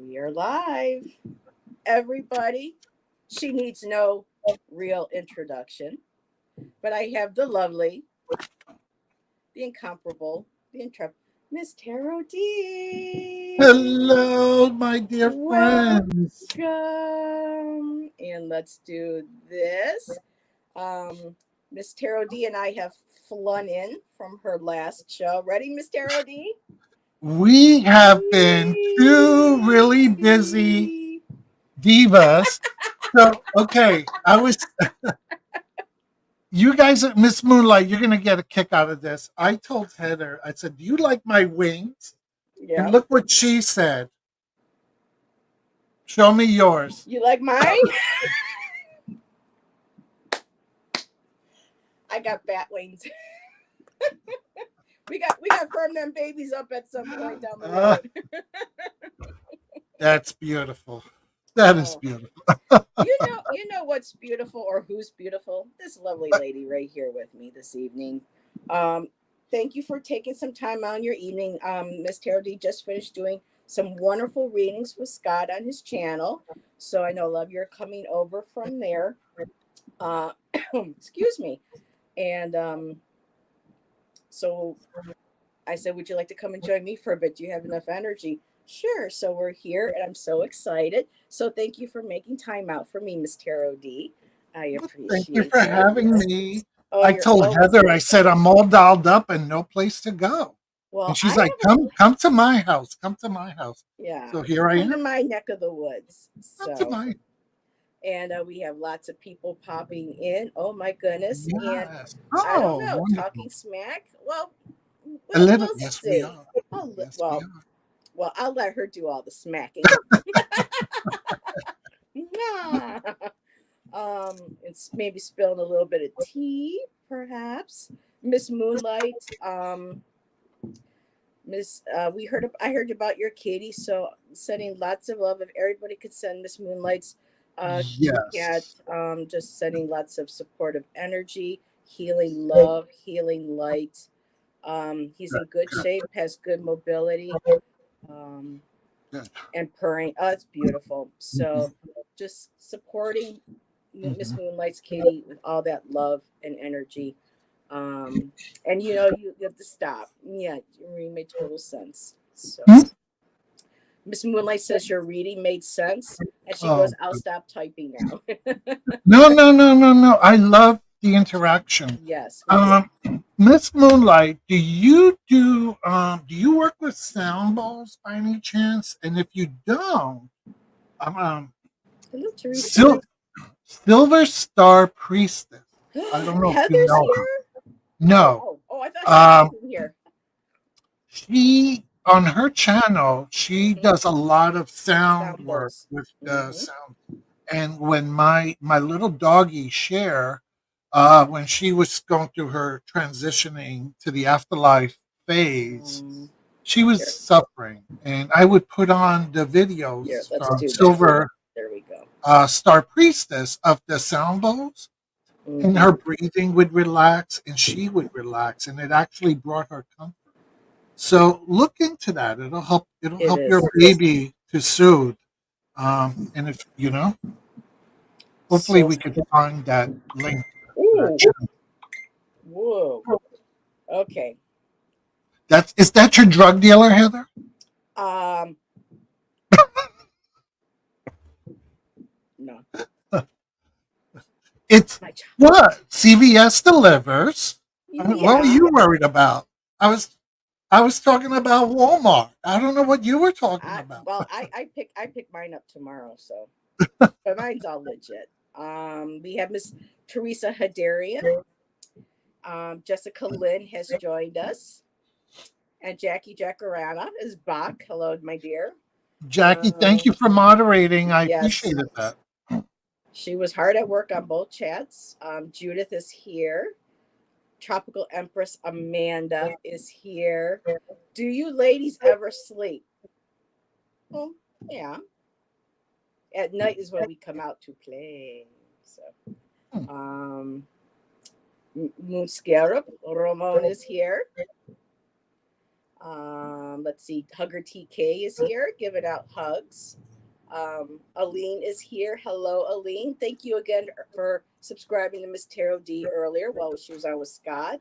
We are live, everybody. She needs no real introduction, but I have the lovely, the incomparable, the intrepid Miss Tarot D. Hello, my dear friends. Welcome. And let's do this. Um, Miss Tarot D and I have flown in from her last show. Ready, Miss Tarot D? We have been two really busy divas. So, okay, you guys at Miss Moonlight, you're going to get a kick out of this. I told Heather, I said, do you like my wings? And Yeah. look what she said. Show me yours. You like mine? I got bat wings. we got firm them babies up at some point down the road. That's beautiful. That is Oh, beautiful. you know what's beautiful or who's beautiful? This lovely lady right here with me this evening. Um, Thank you for taking some time out in your evening. Miss Tarot D just finished doing some wonderful readings with Scott on his channel. So I know, love, you're coming over from there. Uh, excuse me. And so I said, would you like to come and join me for a bit? Do you have enough energy? Sure. So we're here and I'm so excited. So thank you for making time out for me, Miss Tarot D. I Thank you appreciate for you. having me. Oh, I you're told always Heather, I said, welcome. I'm all dolled up and no place to go. Well, And she's I like, have a come to my house. Come to my house. yeah. So here I Come to am. my neck of the woods. Come to So my and we have lots of people popping in. Oh my goodness! And yes. I don't Oh, know, wonderful. talking smack. Well, A we'll little. we'll Yes, we see. are. I'll, Yes, we well, are. well, I'll let her do all the smacking. It's maybe spilling a little bit of tea, perhaps. Miss Moonlight, Miss, I heard about your kitty, so sending lots of love. If everybody could send Miss Moonlight's kitty cat, Yes. just sending lots of supportive energy, healing love, healing light. He's Good, in good good, shape, has good mobility. Um, good. and purring. Oh, it's beautiful. Hmm. So just supporting Miss Hmm. Moonlight's kitty with all that love and energy. Um, and you have to stop. Yeah, it made total sense. So Miss Moonlight says your reading made sense, and she goes, Oh, "I'll good. stop typing now." No, no, no, no, no. I love the interaction. Yes, we do. Um, Miss Moonlight, do you work with sound bowls by any chance? And if you don't, um, Hello, Teresa. Sil- Silver Star Priestess. I don't know if you Heather's know her. here. Oh, No. oh, oh! I thought Heather was Um, in here. she on her channel, she Hmm. does a lot of sound Sound work bowls. with the Hmm. sound. And when my little doggie Cher, when she was going through her transitioning to the afterlife phase, Um, she was here, suffering, and I would put on the here. videos Let's from do that. Silver There we go. Star Priestess of the sound bowls, and Hmm. her breathing would relax, and she would relax, and it actually brought her comfort. So look into that. It'll help. It'll It help your is. baby to soothe. And if hopefully So, we can find that link to that ooh, channel. whoa. Okay. Is that your drug dealer, Heather? Um, no, It's my child. what CVS delivers. What were Yeah. you worried about? I was I was talking about Walmart. I don't know what you were talking about. I pick mine up tomorrow. So, but mine's all legit. We have Miss Teresa Hadarian. Jessica Lynn has joined us, and Jackie Jacarana is back. Hello, my dear. Jackie, thank Um, you for moderating. I yes, appreciated that. she was hard at work on both chats. Judith is here. Tropical Empress Amanda is here. Do you ladies ever sleep? Well, yeah. At night is when we come out to play. So, Hmm. um, Moon Scarab, Ramon is here. Let's see, Hugger TK is here, giving out hugs. Aline is here. Hello, Aline. Thank you again for subscribing to Miss Tarot D earlier while she was on with Scott.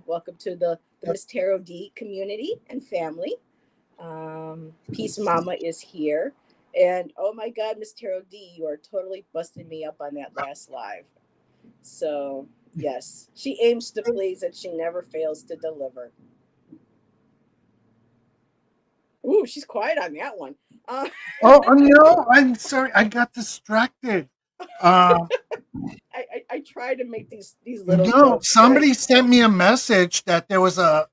Welcome to the Miss Tarot D community and family. Peace Mama is here. And oh my God, Miss Tarot D, you are totally busting me up on that last live. So, yes, she aims to please and she never fails to deliver. Ooh, she's quiet on that one. Oh no, I'm sorry, I got distracted. Uh, I try to make these little no, jokes, but somebody sent me a message that there was a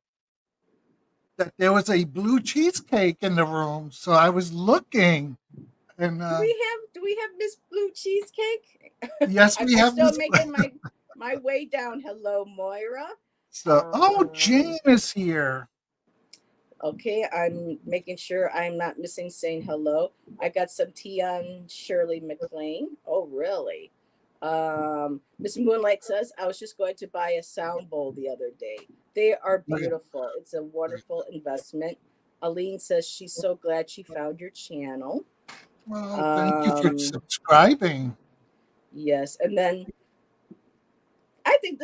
blue cheesecake in the room, so I was looking, and do we have Miss Blue Cheesecake? yes, we I'm have still this. making my way down. Hello, Moira. So, oh, Um, Jane is here. okay, I'm making sure I'm not missing saying hello. I got some tea on Shirley MacLaine. Oh, really? Miss Moonlight says, I was just going to buy a sound bowl the other day. They are Okay. beautiful. It's a wonderful investment. Aline says she's so glad she found your channel. Well, thank you for Um, subscribing. yes. And then I think,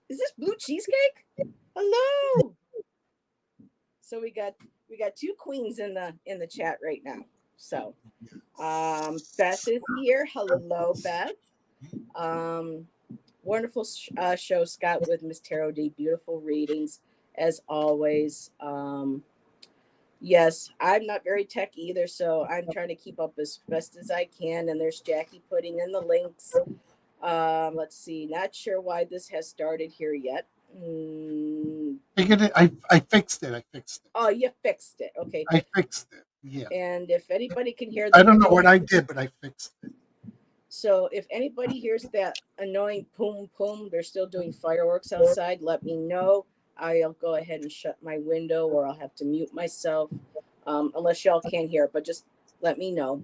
is this blue cheesecake? Hello. So we got two queens in the chat right now. So Beth is here. Hello, Beth. Um, wonderful show, Scott, with Miss Tarot D. Beautiful readings as always. Yes, I'm not very tech either, so I'm trying to keep up as best as I can. And there's Jackie putting in the links. Let's see. Not sure why this has started here yet. I fixed it. I fixed it. Oh, you fixed it. Okay. I fixed it. Yeah. And if anybody can hear I the don't know what boom, I did, but I fixed it. so if anybody hears that annoying boom boom, they're still doing fireworks outside, let me know. I'll go ahead and shut my window or I'll have to mute myself, unless y'all can't hear, but just let me know.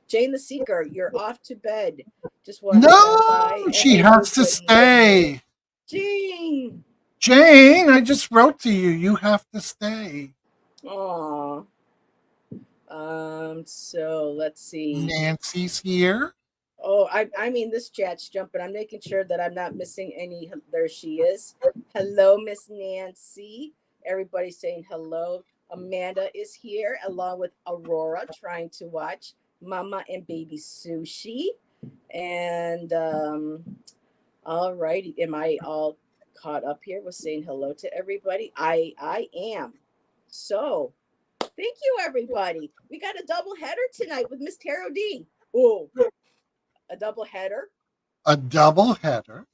Jane the Seeker, you're off to bed. Just wanted to stop by No, and she say it has was to good news. stay. Jane. Jane, I just wrote to you. You have to stay. Aw. So let's see. Nancy's here. Oh, I mean, this chat's jumping. I'm making sure that I'm not missing any. There she is. Hello, Miss Nancy. Everybody's saying hello. Amanda is here along with Aurora trying to watch Mama and Baby Sushi. And all righty. Am I all caught up here with saying hello to everybody? I am. So thank you, everybody. We got a double header tonight with Miss Tarot D. Oh, a double header, A double header.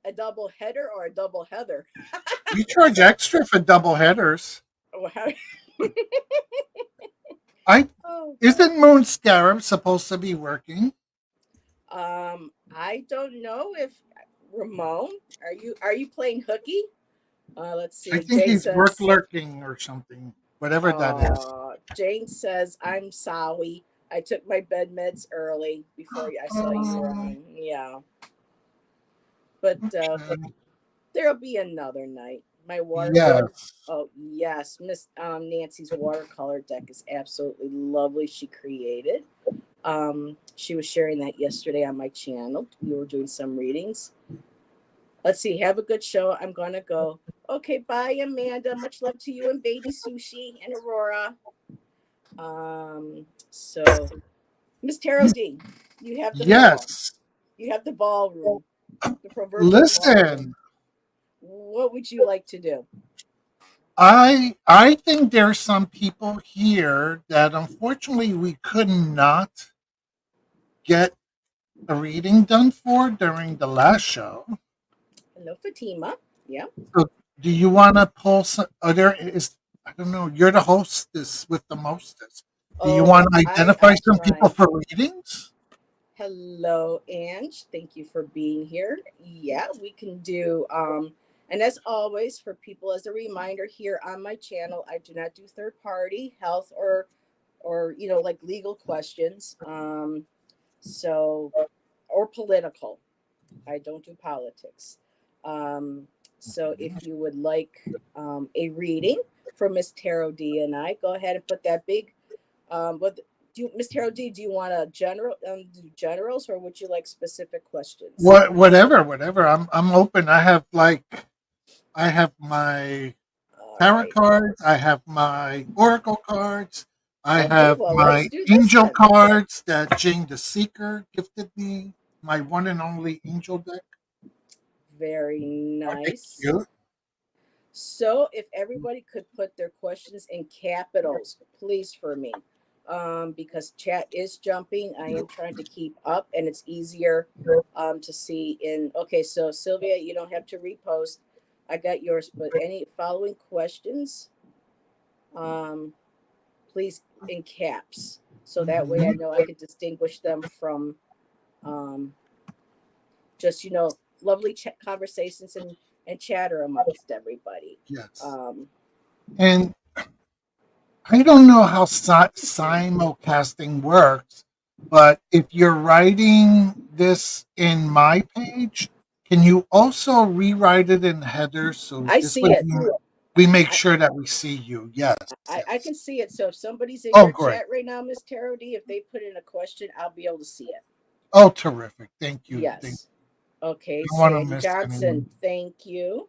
a double header, or a double heather. You charge extra for double headers. Oh, I oh. isn't Moon Scarab supposed to be working? I don't know if Ramon, are you playing hooky? Let's I see. think Jane he's work says, lurking or something. Whatever that is. Jane says, I'm sorry. I took my bed meds early before I saw you were Oh, on. Yeah. But okay. there'll be another night. My watercolor. Yes. Oh yes, Miss Nancy's watercolor deck is absolutely lovely. She created. She was sharing that yesterday on my channel. We were doing some readings. Let's see. Have a good show. I'm gonna go. Okay, bye, Amanda. Much love to you and Baby Sushi and Aurora. So Miss Tarot D, you have the floor. Yes. You have the ballroom, the proverbial ballroom. Listen, What would you like to do? I think there's some people here that unfortunately we could not get a reading done for during the last show. Hello, Fatima. Yeah. So do you want to pull some? There is, I don't know. You're the hostess with the mostest. Do you Oh, want to identify I'm some people trying. for readings? Hello, Ange. Thank you for being here. Yeah, we can do. And as always, for people, as a reminder, here on my channel, I do not do third party health or like legal questions. So or political. I don't do politics. Um, so if you would like a reading, for Miss Tarot D and I. Go ahead and put that big. What do you, Miss Tarot D? Do you want a general do generals, or would you like specific questions? Whatever. I'm open. I have my All tarot right. cards. I have my oracle cards. I Okay. have Well, let's my do this angel then. cards that Jane the Seeker gifted me. My one and only angel deck. Very Are they nice. cute? So, if everybody could put their questions in capitals, please, for me, because chat is jumping. I am trying to keep up, and it's easier to see in. Okay, so Sylvia, you don't have to repost. I got yours, but any following questions, um, please in caps, so that way I Mhm. know I can distinguish them from um, just lovely conversations and chatter amongst everybody. Yes. Um, And I don't know how simulcasting works, but if you're writing this in my page, can you also rewrite it in header so I this see way it. we make I, sure that we see you? Yes, I yes. can see it. So if somebody's in Oh, your great. chat right now, Miss Tarot D, if they put in a question, I'll be able to see it. Oh, terrific. Thank you. Thank Yes. Okay, you. I don't want to Sandy miss Johnson, anyone. thank you.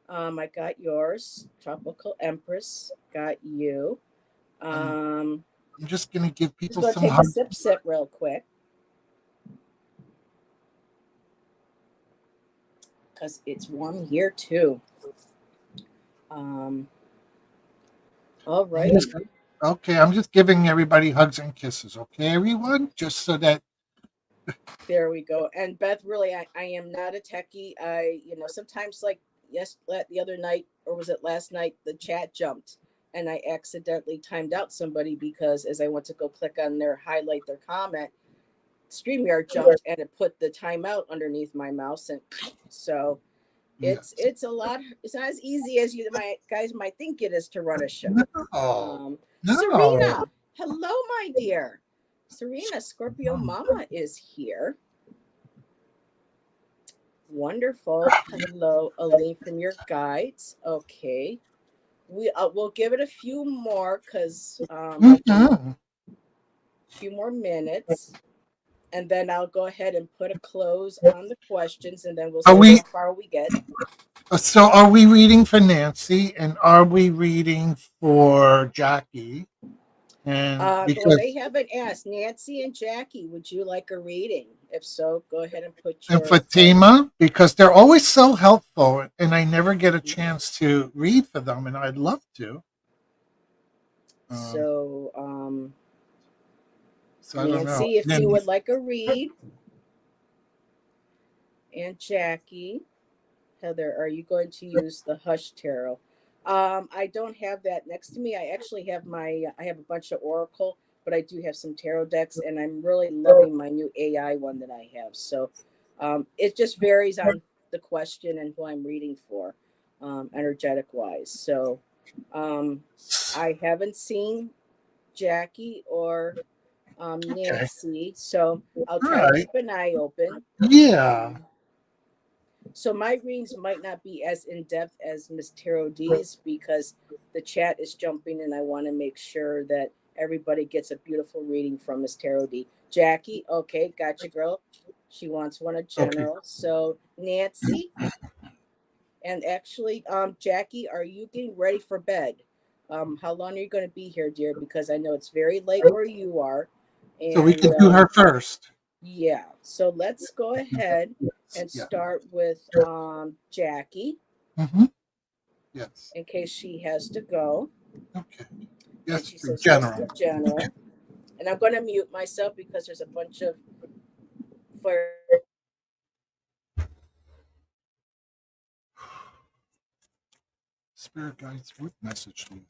I got yours. Tropical Empress, got you. And Um, I'm just going to give just people gonna some take a hugs. sip real quick because it's warm here too. Um, all I'm just, righty. okay, I'm just giving everybody hugs and kisses. Okay, everyone? Just so that. There we go. And Beth, really, I am not a techie. Sometimes like the other night, or was it last night, the chat jumped and I accidentally timed out somebody because as I went to go click on their highlight their comment, StreamYard jumped and it put the timeout underneath my mouse. And so Yes. it's a lot. It's not as easy as you my guys might think it is to run a show. No. No. Serena, hello, my dear. Serena, Scorpio Mama is here. Wonderful. Hello, Aline from your guides. Okay. We'll give it a few more because Mhm. a few more minutes, and then I'll go ahead and put a close on the questions, and then we'll Are see we how far we get. so are we reading for Nancy and are we reading for Jackie? And Well, they because haven't asked. Nancy and Jackie, would you like a reading? If so, go ahead and put and your. Fatima, because they're always so helpful and I never get a chance to read for them and I'd love to. Um, So, so I don't know. Nancy, if you Then would like a read, and Jackie. Heather, are you going to use the Hush Tarot? I don't have that next to me. I actually have I have a bunch of Oracle, but I do have some tarot decks, and I'm really loving my new AI one that I have. So it just varies on the question and who I'm reading for, energetic wise. So um, I haven't seen Jackie or okay. Nancy, so I'll All try to right. keep an eye open. Yeah. Um, so my readings might not be as in depth as Miss Tarot D's because the chat is jumping and I want to make sure that everybody gets a beautiful reading from Miss Tarot D. Jackie, okay, gotcha, girl. She wants one a Okay. general. So Nancy, and actually, Jackie, are you getting ready for bed? How long are you going to be here, dear? Because I know it's very late where you are, So we and can do her first. yeah. So let's go ahead and Yeah. start with Jackie Hmm. Yes. in case she has to go. Okay. And Yes, she for says, "What's the general. general?" And I'm going to mute myself because there's a bunch of fire. Spirit guides, what message do you have?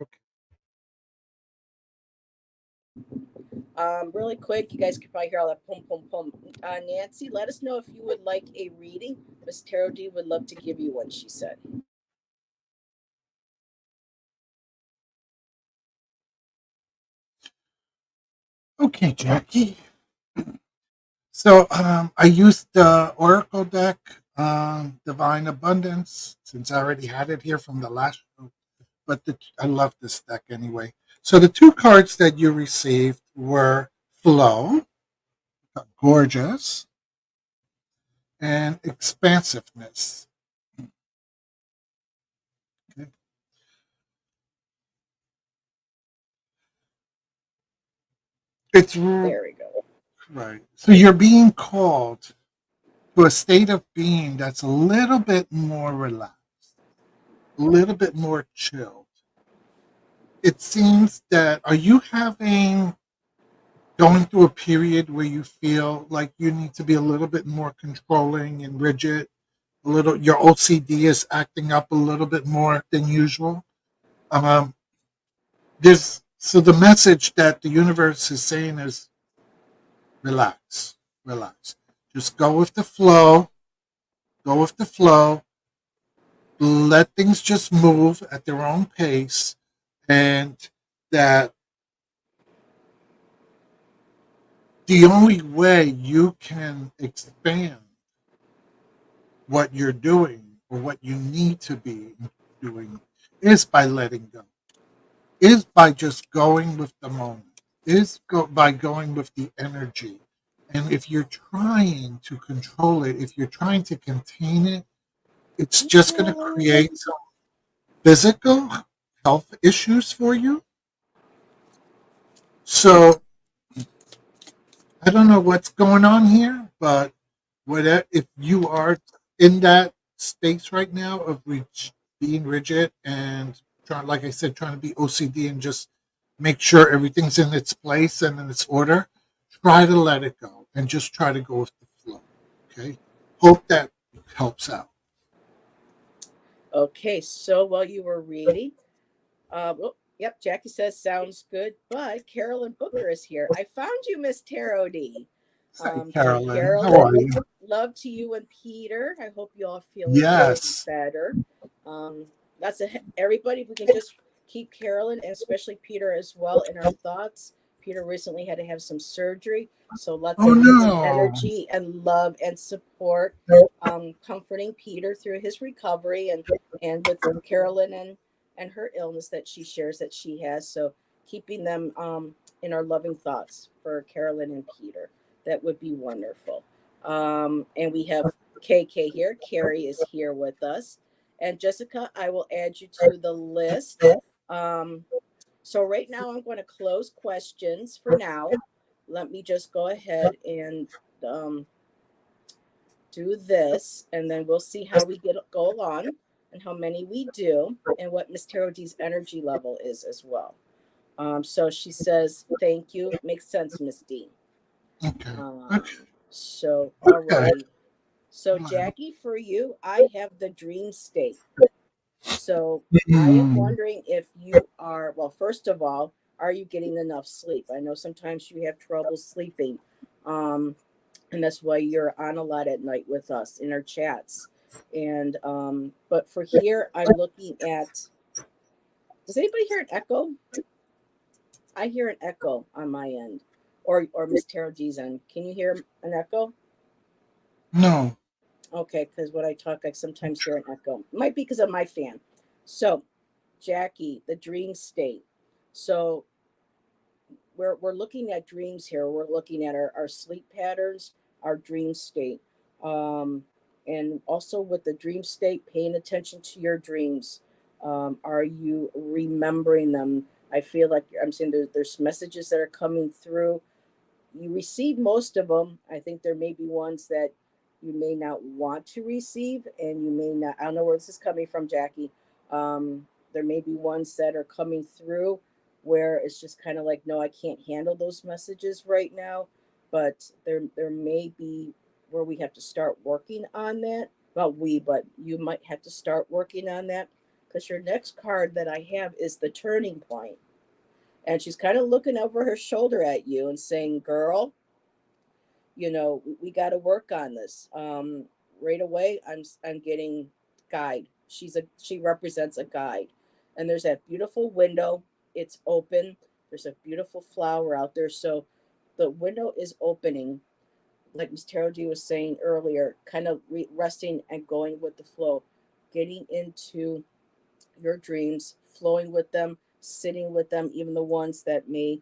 Okay. Really quick, you guys can probably hear all that pum pum pum. Nancy, let us know if you would like a reading. Miss Tarot D would love to give you one. She said. Okay, Jackie. So I used the Oracle deck, Divine Abundance, since I already had it here from the last show. But I love this deck anyway. So the two cards that you received were Flow, Gorgeous, and Expansiveness. Okay. It's There we go. right. So you're being called to a state of being that's a little bit more relaxed, a little bit more chilled. It seems that are you having going through a period where you feel like you need to be a little bit more controlling and rigid, a little your OCD is acting up a little bit more than usual. Um, this so the message that the universe is saying is relax, relax. Just go with the flow, go with the flow, let things just move at their own pace, and that the only way you can expand what you're doing or what you need to be doing is by letting go, is by just going with the moment, by going with the energy. And if you're trying to control it, if you're trying to contain it, it's just going to create some physical health issues for you. So I don't know what's going on here, but whatever, if you are in that space right now of being rigid and trying, like I said, trying to be OCD and just make sure everything's in its place and in its order, try to let it go and just try to go with the flow. Okay. Hope that helps out. Okay, so while you were reading, yep, Jackie says sounds good, but Carolyn Booker is here. I found you, Miss Tarot D. Hi, So Carolyn. How Carolyn, are you? love to you and Peter. I hope you all feeling Yes. better. Um, everybody. If we can just keep Carolyn and especially Peter as well in our thoughts. Peter recently had to have some surgery, so lots Oh of healing no. energy and love and support, comforting Peter through his recovery and with Carolyn and her illness that she shares that she has. So keeping them in our loving thoughts for Carolyn and Peter. That would be wonderful. And we have KK here. Carrie is here with us. And Jessica, I will add you to the list. Um, so right now I'm going to close questions for now. Let me just go ahead and um, do this, and then we'll see how we go along and how many we do and what Miss Tarot D's energy level is as well. So she says, thank you. Makes sense, Miss D. Okay. Okay. So, all Okay. right. So, Jackie, for you, I have the dream state. So, I am Hmm. wondering if you are, well, first of all, are you getting enough sleep? I know sometimes you have trouble sleeping. Um, and that's why you're on a lot at night with us in our chats. And, but for here, I'm looking at, does anybody hear an echo? I hear an echo on my end, or Miss Tarot G's end. Can you hear an echo? No. Okay, because when I talk, I sometimes hear an echo. Might be because of my fan. So, Jackie, the dream state. So we're looking at dreams here. We're looking at our sleep patterns, our dream state. Um, and also with the dream state, paying attention to your dreams. Are you remembering them? I feel like I'm saying there's messages that are coming through. You receive most of them. I think there may be ones that you may not want to receive, and you may not. I don't know where this is coming from, Jackie. There may be ones that are coming through where it's just kind of like, no, I can't handle those messages right now. But there may be where we have to start working on that. Well, but you might have to start working on that because your next card that I have is the turning point, and she's kind of looking over her shoulder at you and saying, girl, we got to work on this. Right away, I'm getting guide. She represents a guide, and there's that beautiful window. It's open. There's a beautiful flower out there. So The window is opening, like Miss Tarot D was saying earlier, kind of resting and going with the flow, getting into your dreams, flowing with them, sitting with them, even the ones that may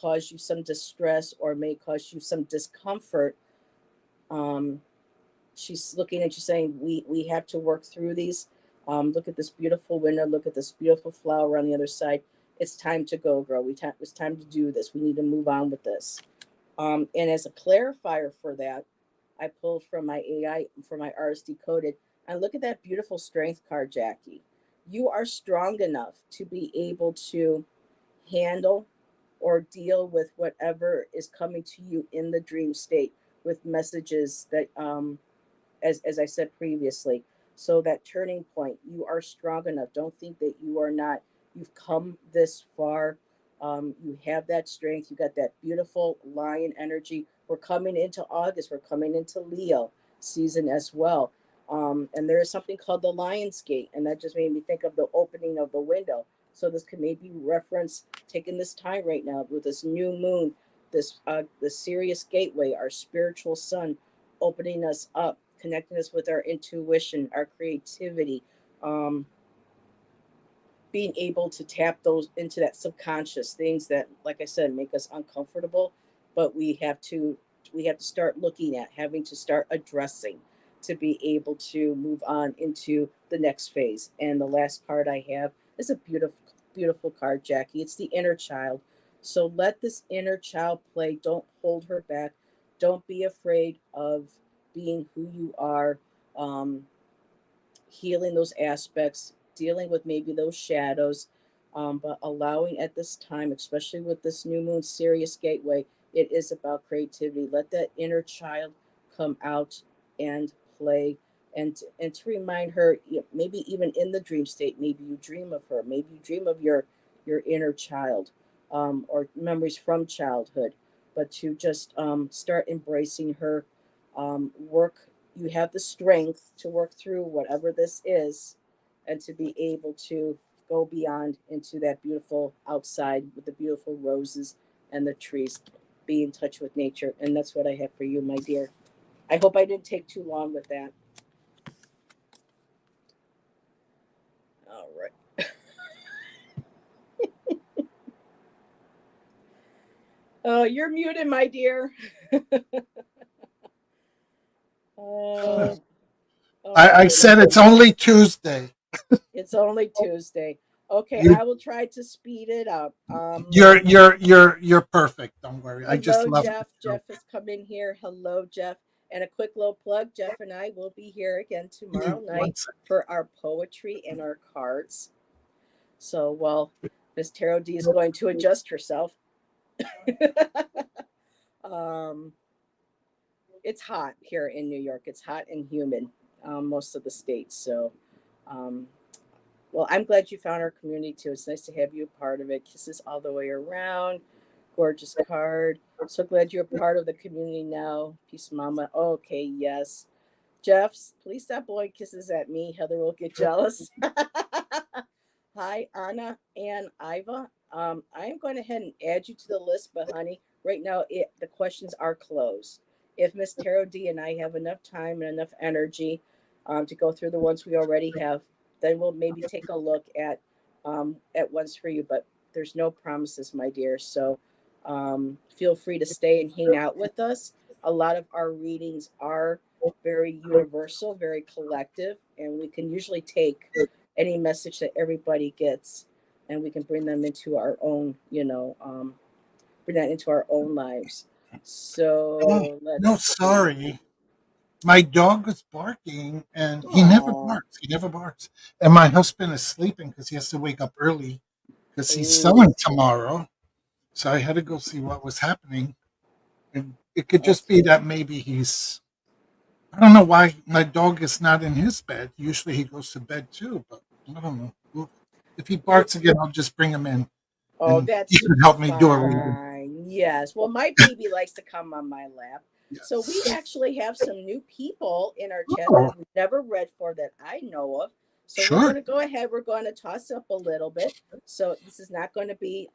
cause you some distress or may cause you some discomfort. Um, she's looking at you saying, we have to work through these. Look at this beautiful window. Look at this beautiful flower on the other side. It's time to go, girl. It's time to do this. We need to move on with this. And as a clarifier for that, I pulled from my AI, from my RS Decoded, and look at that beautiful strength card, Jackie. You are strong enough to be able to handle or deal with whatever is coming to you in the dream state with messages that as I said previously. So that turning point, you are strong enough. Don't think that you are not. You've come this far. You have that strength. You got that beautiful lion energy. We're coming into August. We're coming into Leo season as well. And there is something called the Lion's Gate, and that just made me think of the opening of the window. So this could maybe reference taking this time right now with this new moon, this the Sirius gateway, our spiritual sun, opening us up, connecting us with our intuition, our creativity, um, being able to tap those into that subconscious things that, like I said, make us uncomfortable, but we have to start looking at, having to start addressing to be able to move on into the next phase. And the last card I have is a beautiful card, Jackie. It's the inner child. So let this inner child play. Don't hold her back. Don't be afraid of being who you are. Um, Healing those aspects, dealing with maybe those shadows, but allowing at this time, especially with this new moon Sirius gateway, it is about creativity. Let that inner child come out and play, and to remind her, maybe even in the dream state, maybe you dream of her, maybe you dream of your inner child, or memories from childhood, but to just start embracing her, work. You have the strength to work through whatever this is, and to be able to go beyond into that beautiful outside with the beautiful roses and the trees. Be in touch with nature. And that's what I have for you, my dear. I hope I didn't take too long with that. All right. Oh, you're muted, my dear. Oh, oh I goodness. said it's only Tuesday. It's only Tuesday. Okay, You I will try to speed it up. you're perfect. Don't worry. I just Hello, love the Jeff. show. Jeff has come in here. Hello, Jeff. And a quick little plug, Jeff and I will be here again Give me tomorrow one night second. for our poetry and our cards. So while Miss Tarot D is going to adjust herself, um, it's hot here in New York. It's hot and humid, most of the states. So, um, well, I'm glad you found our community too. It's nice to have you a part of it. Kisses all the way around. Gorgeous card. So glad you're a part of the community now. Peace, Mama. Okay, yes. Jeffs, please stop blowing kisses at me. Heather will get jealous. Hi, Anna and Iva. I am going ahead and add you to the list, but honey, right now the questions are closed. If Miss Tarot D and I have enough time and enough energy to go through the ones we already have, then we'll maybe take a look at ones for you. But there's no promises, my dear. So feel free to stay and hang out with us. A lot of our readings are very universal, very collective, and we can usually take any message that everybody gets, and we can bring them into our own, bring that into our own lives. Oh So no, let's see. sorry. My dog was barking, and he never Oh, barks. He never barks. And my husband is sleeping because he has to wake up early because he's ooh, selling tomorrow. So I had to go see what was happening. And it could just okay. be that maybe he's. I don't know why my dog is not in his bed. Usually he goes to bed too, but I don't know. Well, if he You, barks again, I'll just bring him in, oh, and you that's can help me do a reading. fine. Yes. Well, my baby likes to come on my lap. So we Yes. actually have some new people in our chat Oh, that we've never read for that I know of. So we're sure. going to go ahead. We're going to toss up a little bit. So this is not going to be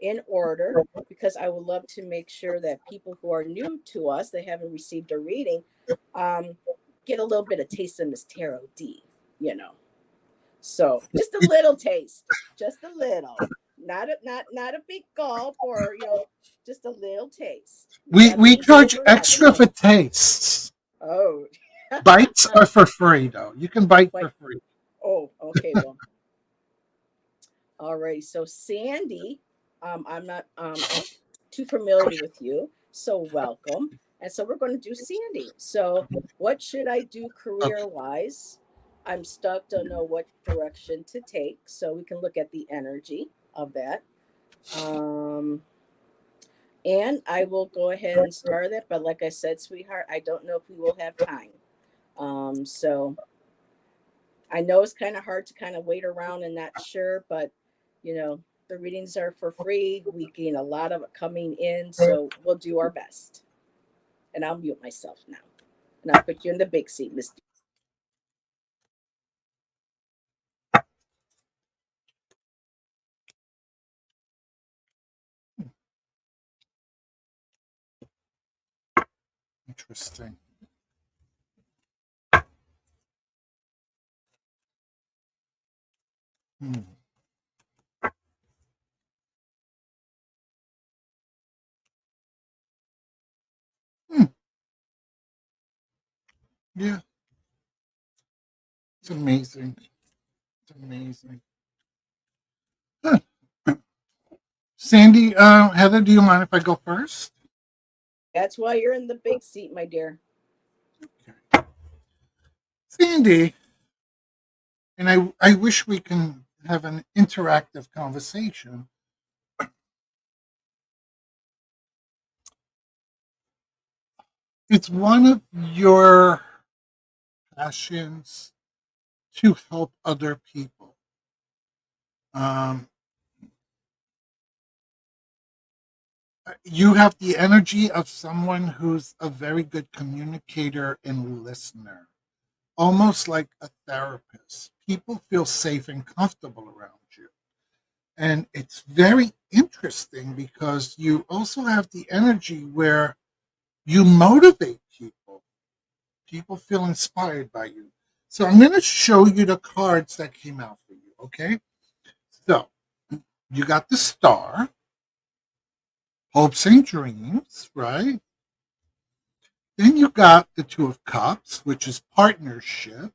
in order because I would love to make sure that people who are new to us, they haven't received a reading, um, get a little bit of taste of Miss Tarot D, you know. So just a little taste, just a little, not a big gulp or just a little taste. We Nothing charge over extra nothing. for tastes. Oh, Bites are for free, though. You can bite for like free. oh, okay, well, all right. So Sandy, I'm not too familiar with you, so welcome. And so we're going to do Sandy. So what should I do Okay. career wise? I'm stuck, don't know what direction to take. So we can look at the energy of that. Um, and I will go ahead and start that. But like I said, sweetheart, I don't know if we will have time. So I know it's kind of hard to kind of wait around and not sure, but the readings are for free. We gain a lot of it coming in, so we'll do our best. And I'll mute myself now. And I'll put you in the big seat, Miss. Interesting. Hmm. Hmm. Yeah, it's amazing. It's amazing. Huh. Sandy, Heather, do you mind if I go first? That's why you're in the big seat, my dear. Okay. Sandy, and I wish we can have an interactive conversation. It's one of your passions to help other people. Um, you have the energy of someone who's a very good communicator and listener, almost like a therapist. People feel safe and comfortable around you. And it's very interesting because you also have the energy where you motivate people. People feel inspired by you. So I'm going to show you the cards that came out for you, okay? So you got the star, hopes and dreams, right? Then you got the two of cups, which is partnership,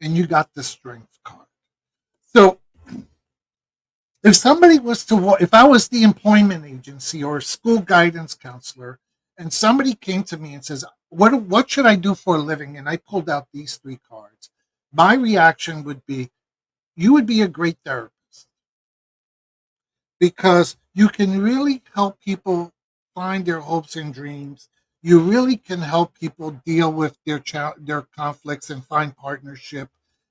and you got the strength card. So if somebody was to, if I was the employment agency or a school guidance counselor, and somebody came to me and says, what should I do for a living? And I pulled out these three cards. My reaction would be, you would be a great therapist because you can really help people find their hopes and dreams. You really can help people deal with their conflicts and find partnership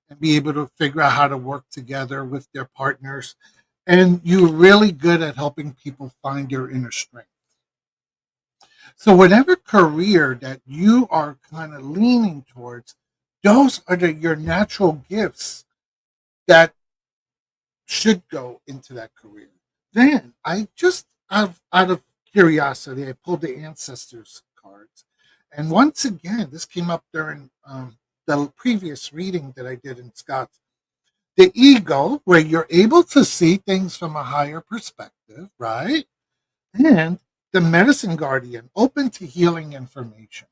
and be able to figure out how to work together with their partners. And you're really good at helping people find their inner strength. So whatever career that you are kind of leaning towards, those are your natural gifts that should go into that career. Then I just out of curiosity, I pulled the ancestors cards, and once again, this came up during the previous reading that I did in Scott's. The ego, where you're able to see things from a higher perspective, right? And the medicine guardian, open to healing information.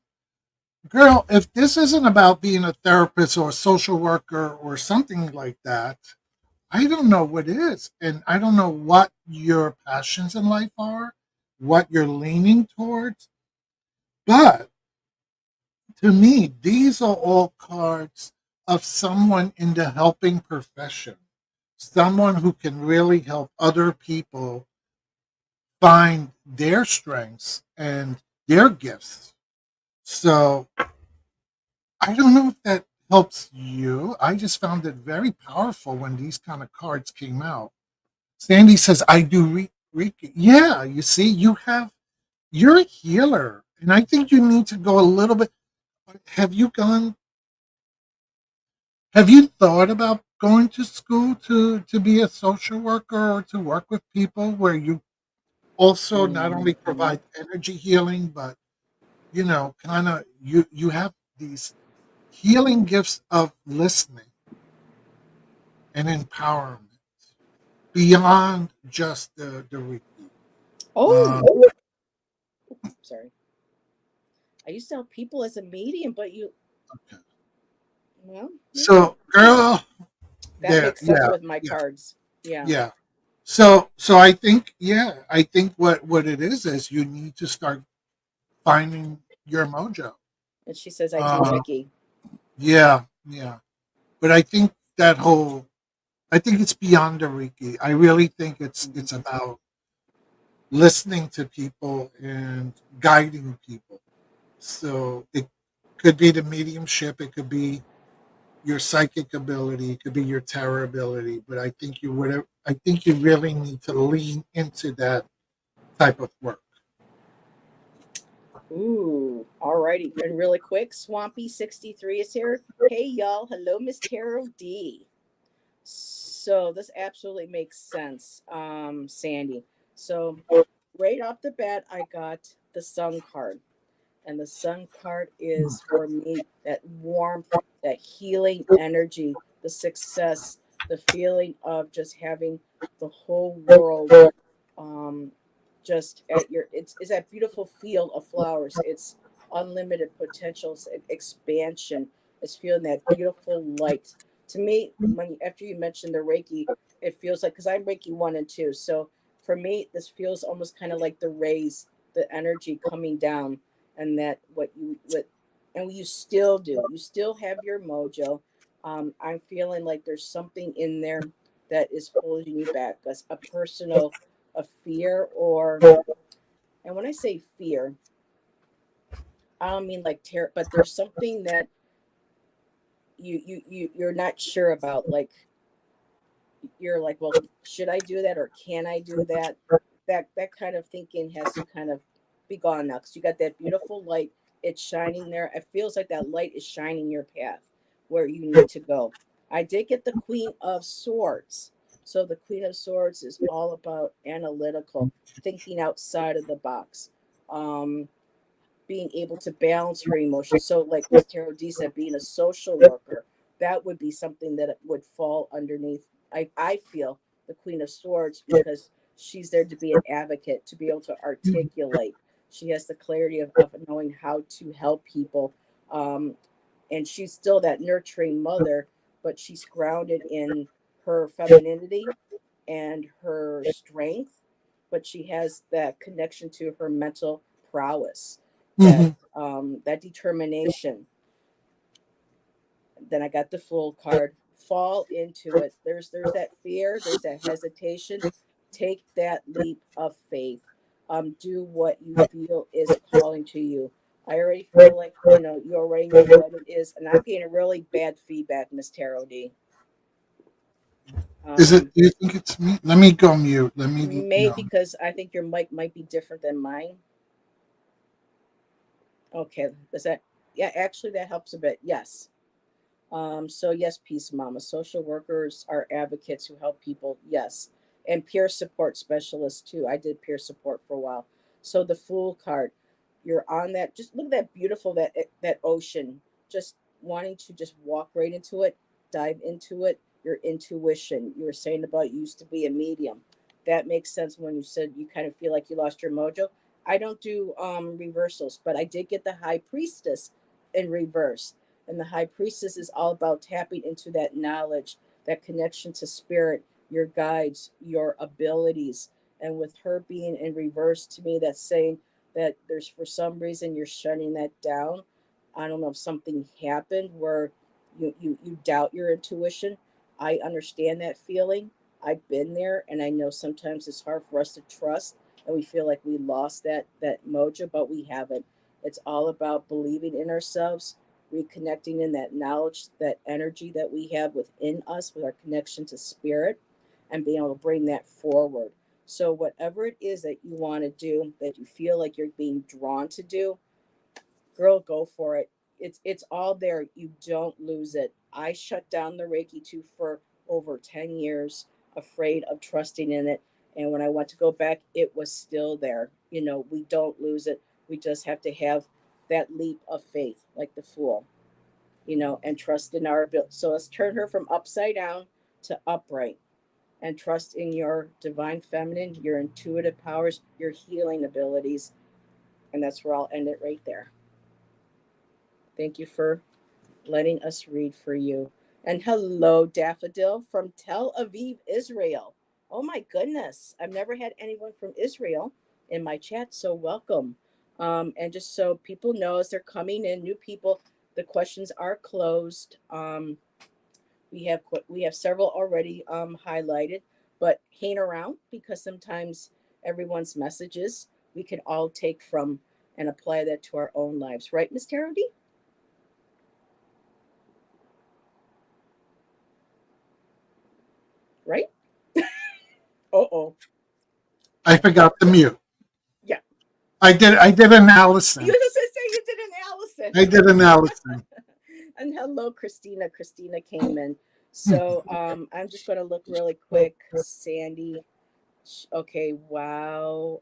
Girl, if this isn't about being a therapist or a social worker or something like that, I don't know what is. And I don't know what your passions in life are, what you're leaning towards. But to me, these are all cards of someone in the helping profession, someone who can really help other people find their strengths and their gifts. So I don't know if that helps you. I just found it very powerful when these kind of cards came out. Sandy says, I do Reiki. Yeah, you see, you're a healer. And I think you need to go a little bit. Have you gone Have you thought about going to school to be a social worker or to work with people where you also not only Mhm. provide energy healing, but kind of you have these healing gifts of listening and empowerment beyond just the Reiki. Um, Oh, sorry. I used to help people as a medium, but you, okay. well, yeah, So, girl, that there, makes sense yeah, with my yeah, cards. Yeah. yeah. So I think, yeah, I think what it is you need to start finding your mojo. And she says, I do Uh, Reiki. yeah, yeah. But I think that whole, I think it's beyond the Reiki. I really think it's Mhm. about listening to people and guiding people. So it could be the mediumship, it could be your psychic ability, it could be your tarot ability, but I think you really need to lean into that type of work. Ooh, alrighty. And really quick, Swampy63 is here. Hey, y'all. Hello, Miss Tarot D. So this absolutely makes sense, Sandy. So right off the bat, I got the Sun card. And the Sun card is for me that warmth, that healing energy, the success, the feeling of just having the whole world um, just at your it's that beautiful field of flowers. It's unlimited potential, it's expansion. It's feeling that beautiful light. To me, when after you mentioned the Reiki, it feels like because I'm Reiki 1 and 2, so for me this feels almost kind of like the rays, the energy coming down, and that what and you still do. You still have your mojo. I'm feeling like there's something in there that is holding you back, a personal a fear or and when I say fear, I don't mean like terror, but there's something that you're not sure about. Like you're like, well, should I do that or can I do that? That kind of thinking has to kind of be gone now because you got that beautiful light. It's shining there. It feels like that light is shining your path where you need to go. I did get the Queen of Swords. So the Queen of Swords is all about analytical, thinking outside of the box. Um, being able to balance her emotions. So, like Miss Tarot D said, being a social worker, that would be something that would fall underneath. I feel the Queen of Swords because she's there to be an advocate, to be able to articulate. She has the clarity of knowing how to help people. Um, and she's still that nurturing mother, but she's grounded in her femininity and her strength, but she has that connection to her mental prowess, that Mhm. that determination. Then I got the Fool card. Fall into it. There's that fear, there's that hesitation. Take that leap of faith. Do what you feel is calling to you. I already feel like you already know what it is, and I'm getting really bad feedback, Miss Tarot D. Is it? Um, Do you think it's me? Let me go mute. Let me maybe because I think your mic might be different than mine. Okay, does that? Yeah, actually, that helps a bit. Yes. So yes, Peace Mama. Social workers are advocates who help people. Yes, and peer support specialists too. I did peer support for a while. So the Fool card, you're on that. Just look at that beautiful that ocean. Just wanting to just walk right into it, dive into it. Your intuition. You were saying about you used to be a medium. That makes sense when you said you kind of feel like you lost your mojo. I don't do reversals, but I did get the High Priestess in reverse, and the high priestess is all about tapping into that knowledge, that connection to spirit, your guides, your abilities. And with her being in reverse to me, that's saying that there's for some reason you're shutting that down. I don't know if something happened where you doubt your intuition. I understand that feeling. I've been there, and I know sometimes it's hard for us to trust, and we feel like we lost that mojo, but we haven't. It's all about believing in ourselves, reconnecting in that knowledge, that energy that we have within us with our connection to spirit, and being able to bring that forward. So, whatever it is that you want to do, that you feel like you're being drawn to do, girl, go for it. It's all there. You don't lose it. I shut down the Reiki 2 for over 10 years, afraid of trusting in it. And when I went to go back, it was still there. We don't lose it. We just have to have that leap of faith, like the fool, and trust in our ability. So let's turn her from upside down to upright and trust in your divine feminine, your intuitive powers, your healing abilities. And that's where I'll end it right there. Thank you for letting us read for you. And hello, Daffodil from Tel Aviv, Israel. Oh my goodness. I've never had anyone from Israel in my chat, so welcome. And just so people know, as they're coming in, new people, the questions are closed. We have several already highlighted, but hang around because sometimes everyone's messages we can all take from and apply that to our own lives, right, Miss Tarody? Right? Oh. I forgot the mute. Yeah. I did an You Allison. just say you did an Allison. I did an Allison. And hello, Christina. Christina came in. So I'm just going to look really quick. Sandy. Okay, wow.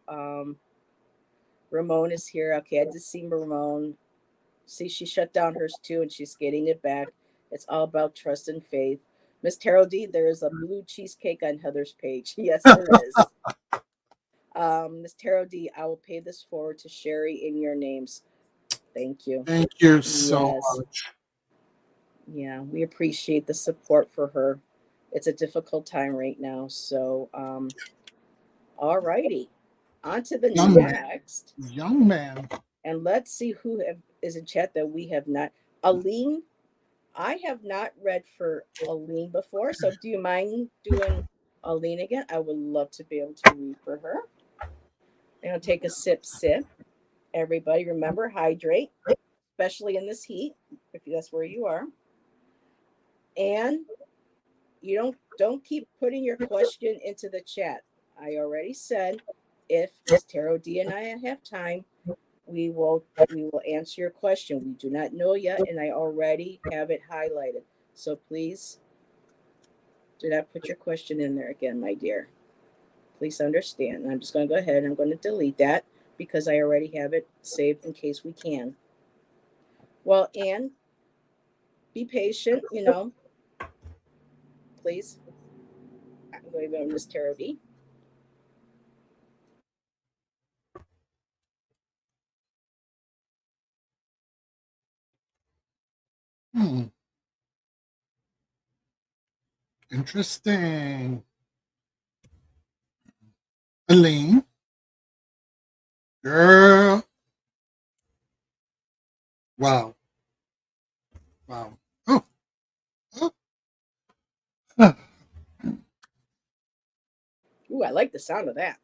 Ramon is here. Okay, I did see Ramon. See, she shut down hers too, and she's getting it back. It's all about trust and faith. Miss Tarot D, there is a blue cheesecake on Heather's page. Yes, there is. Miss Tarot D, I will pay this forward to Sherry in your names. Thank you. Thank you so Yes. much. Yeah, we appreciate the support for her. It's a difficult time right now. So, all righty. On to the Young man. next. Young man. And let's see who is in chat that we have not. Aline, I have not read for Aline before. So, do you mind doing Aline again? I would love to be able to read for her. I'm going to take a sip. Everybody, remember, hydrate, especially in this heat, if that's where you are. And you don't keep putting your question into the chat. I already said if Miss Tarot D and I have time, we will answer your question. We do not know yet, and I already have it highlighted. So please do not put your question in there again, my dear. Please understand. I'm just going to go ahead and I'm going to delete that because I already have it saved in case we can. Well, Anne, be patient, please. I'm going to go to Miss Tarot D. Interesting. Aline. Girl. Wow. Wow. Oh. Oh. Oh. Ooh, I like the sound of that.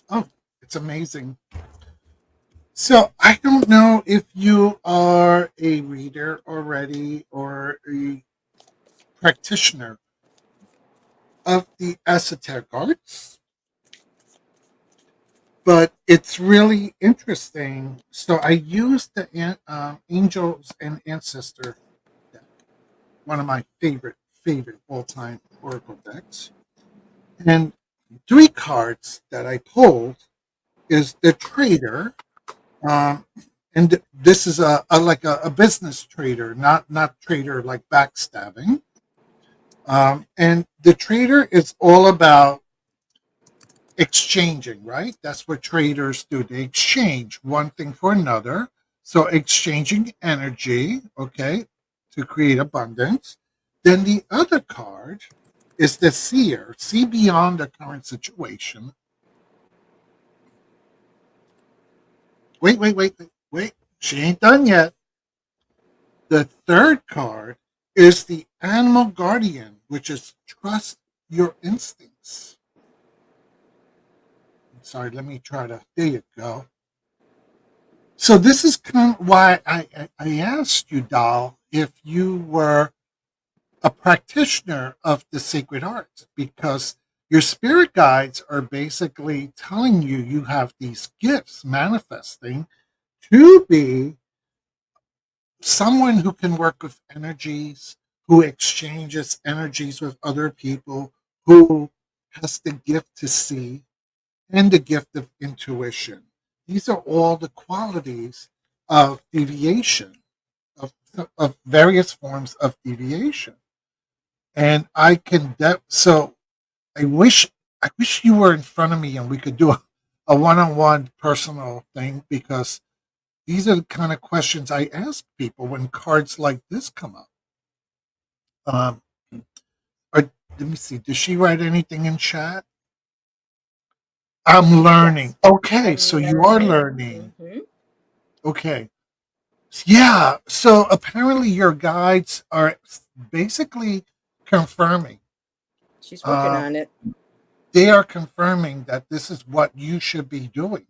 Oh, it's amazing. So I don't know if you are a reader already or a practitioner of the esoteric arts, but it's really interesting. So I used the Angels and Ancestor deck, one of my favorite all time oracle decks, and three cards that I pulled is the Trader. Um, and this is a business trader, not trader like backstabbing. And the trader is all about exchanging, right? That's what traders do. They exchange one thing for another. So exchanging energy, okay, to create abundance. Then the other card is the seer, see beyond the current situation. Wait. She ain't done yet. The third card is the animal guardian, which is trust your instincts. Sorry, let me try to. There you go. So this is kind of why I asked you, Doll, if you were a practitioner of the sacred arts, because your spirit guides are basically telling you you have these gifts manifesting to be someone who can work with energies, who exchanges energies with other people, who has the gift to see and the gift of intuition. These are all the qualities of deviation, of various forms of deviation. And I can so I wish I wish you were in front of me and we could do a one-on-one personal thing, because these are the kind of questions I ask people when cards like this come up. Um, or, let me see. Does she write anything in chat? I'm learning. Yes, Okay, I'm so you are learning. learning. Okay. Yeah. So apparently your guides are basically confirming. She's working Um, on it. they are confirming that this is what you should be doing.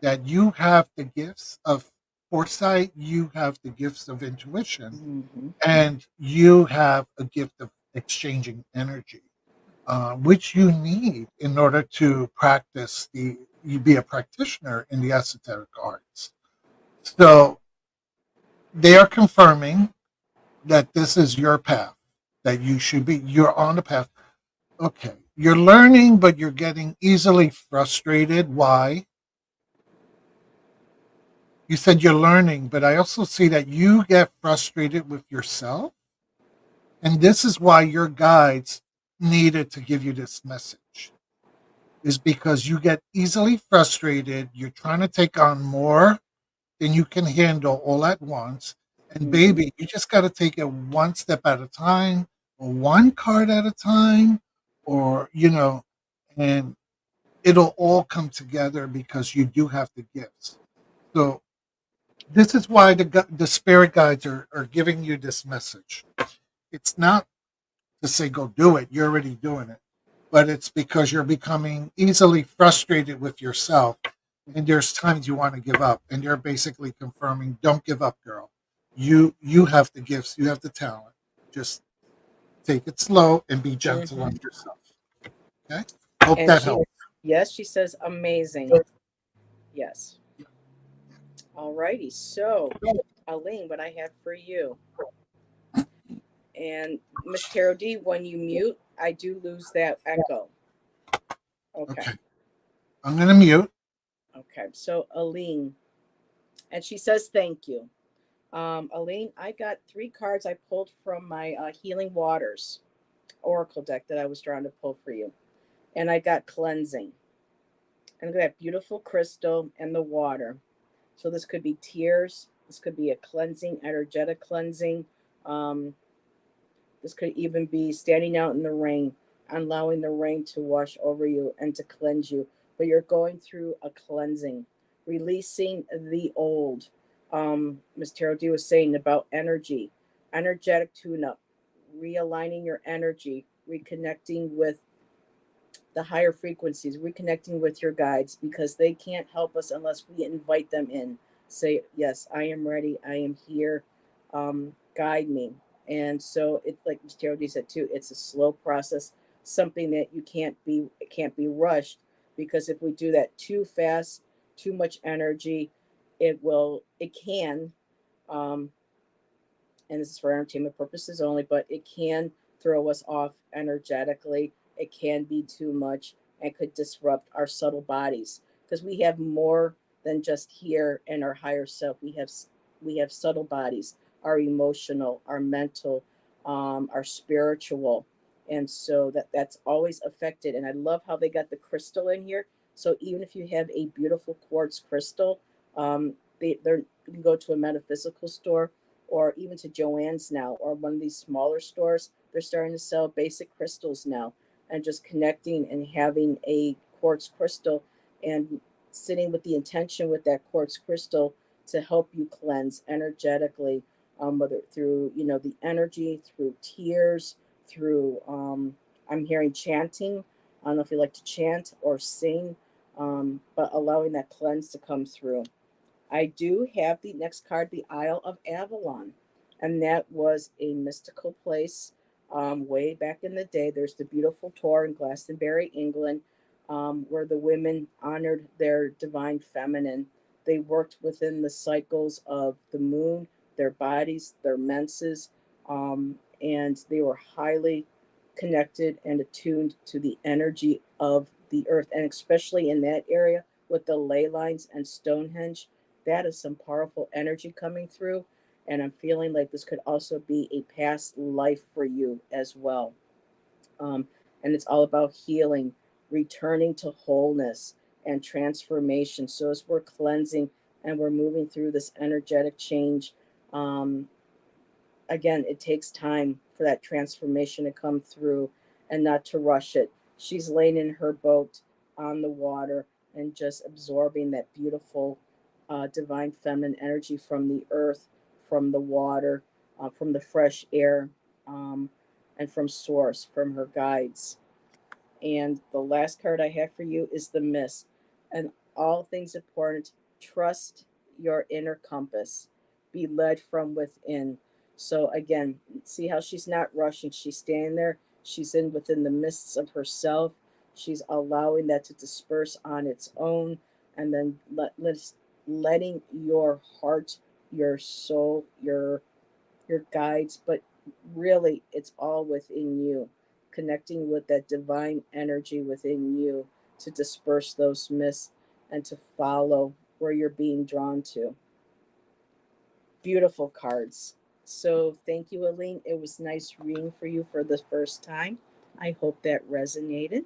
That you have the gifts of foresight, you have the gifts of intuition, Hmm. and you have a gift of exchanging energy, which you need in order to practice you be a practitioner in the esoteric arts. So they are confirming that this is your path, that you're on the path. Okay, you're learning, but you're getting easily frustrated. Why? You said you're learning, but I also see that you get frustrated with yourself. And this is why your guides needed to give you this message, is because you get easily frustrated. You're trying to take on more than you can handle all at once. And Hmm. baby, you just got to take it one step at a time, or one card at a time, or, and it'll all come together because you do have the gifts. So this is why the spirit guides are giving you this message. It's not to say go do it, you're already doing it, but it's because you're becoming easily frustrated with yourself, and there's times you want to give up, and they're basically confirming, don't give up, girl. You have the gifts, you have the talent. Just take it slow and be gentle Hmm. on yourself. Okay, hope And that she, helps. yes, she says amazing. Yes. Alrighty. So, Aline, what I have for you. And Miss Tarot D, when you mute, I do lose that echo. Okay. Okay, I'm gonna mute. Okay. So, Aline, and she says thank you. Aline, I got three cards I pulled from my Healing Waters Oracle deck that I was trying to pull for you. And I got cleansing. And look at that beautiful crystal and the water. So this could be tears. This could be a cleansing, energetic cleansing. Um, this could even be standing out in the rain, allowing the rain to wash over you and to cleanse you. But you're going through a cleansing, releasing the old. Ms. Tarot D was saying about energy, energetic tune up, realigning your energy, reconnecting with the higher frequencies, reconnecting with your guides, because they can't help us unless we invite them in. Say, yes, I am ready, I am here, guide me. And so it's like Mr. Terodi said too, it's a slow process, something that it can't be rushed, because if we do that too fast, too much energy, it can um, and this is for entertainment purposes only, but it can throw us off energetically. It can be too much and could disrupt our subtle bodies, because we have more than just here and our higher self. We have subtle bodies, our emotional, our mental, our spiritual, and so that's always affected. And I love how they got the crystal in here. So even if you have a beautiful quartz crystal, you can go to a metaphysical store or even to Joann's now, or one of these smaller stores. They're starting to sell basic crystals now, and just connecting and having a quartz crystal and sitting with the intention with that quartz crystal to help you cleanse energetically, whether through the energy, through tears, through I'm hearing chanting. I don't know if you like to chant or sing, but allowing that cleanse to come through. I do have the next card, the Isle of Avalon, and that was a mystical place way back in the day. There's the beautiful tour in Glastonbury, England, where the women honored their divine feminine. They worked within the cycles of the moon, their bodies, their menses, and they were highly connected and attuned to the energy of the earth, and especially in that area with the ley lines and Stonehenge. That is some powerful energy coming through, and I'm feeling like this could also be a past life for you as well. um, and it's all about healing, returning to wholeness and transformation. So as we're cleansing and we're moving through this energetic change, um, again, it takes time for that transformation to come through and not to rush it. She's laying in her boat on the water and just absorbing that beautiful divine feminine energy from the earth, from the water, from the fresh air, um, and from source, from her guides. And the last card I have for you is the Mist. And all things important, trust your inner compass. Be led from within. So again, see how she's not rushing. She's standing there. She's in within the mists of herself. She's allowing that to disperse on its own, and then letting your heart, your soul, your guides, but really it's all within you, connecting with that divine energy within you to disperse those mists and to follow where you're being drawn to. Beautiful cards. So thank you, Aline. It was nice reading for you for the first time. I hope that resonated.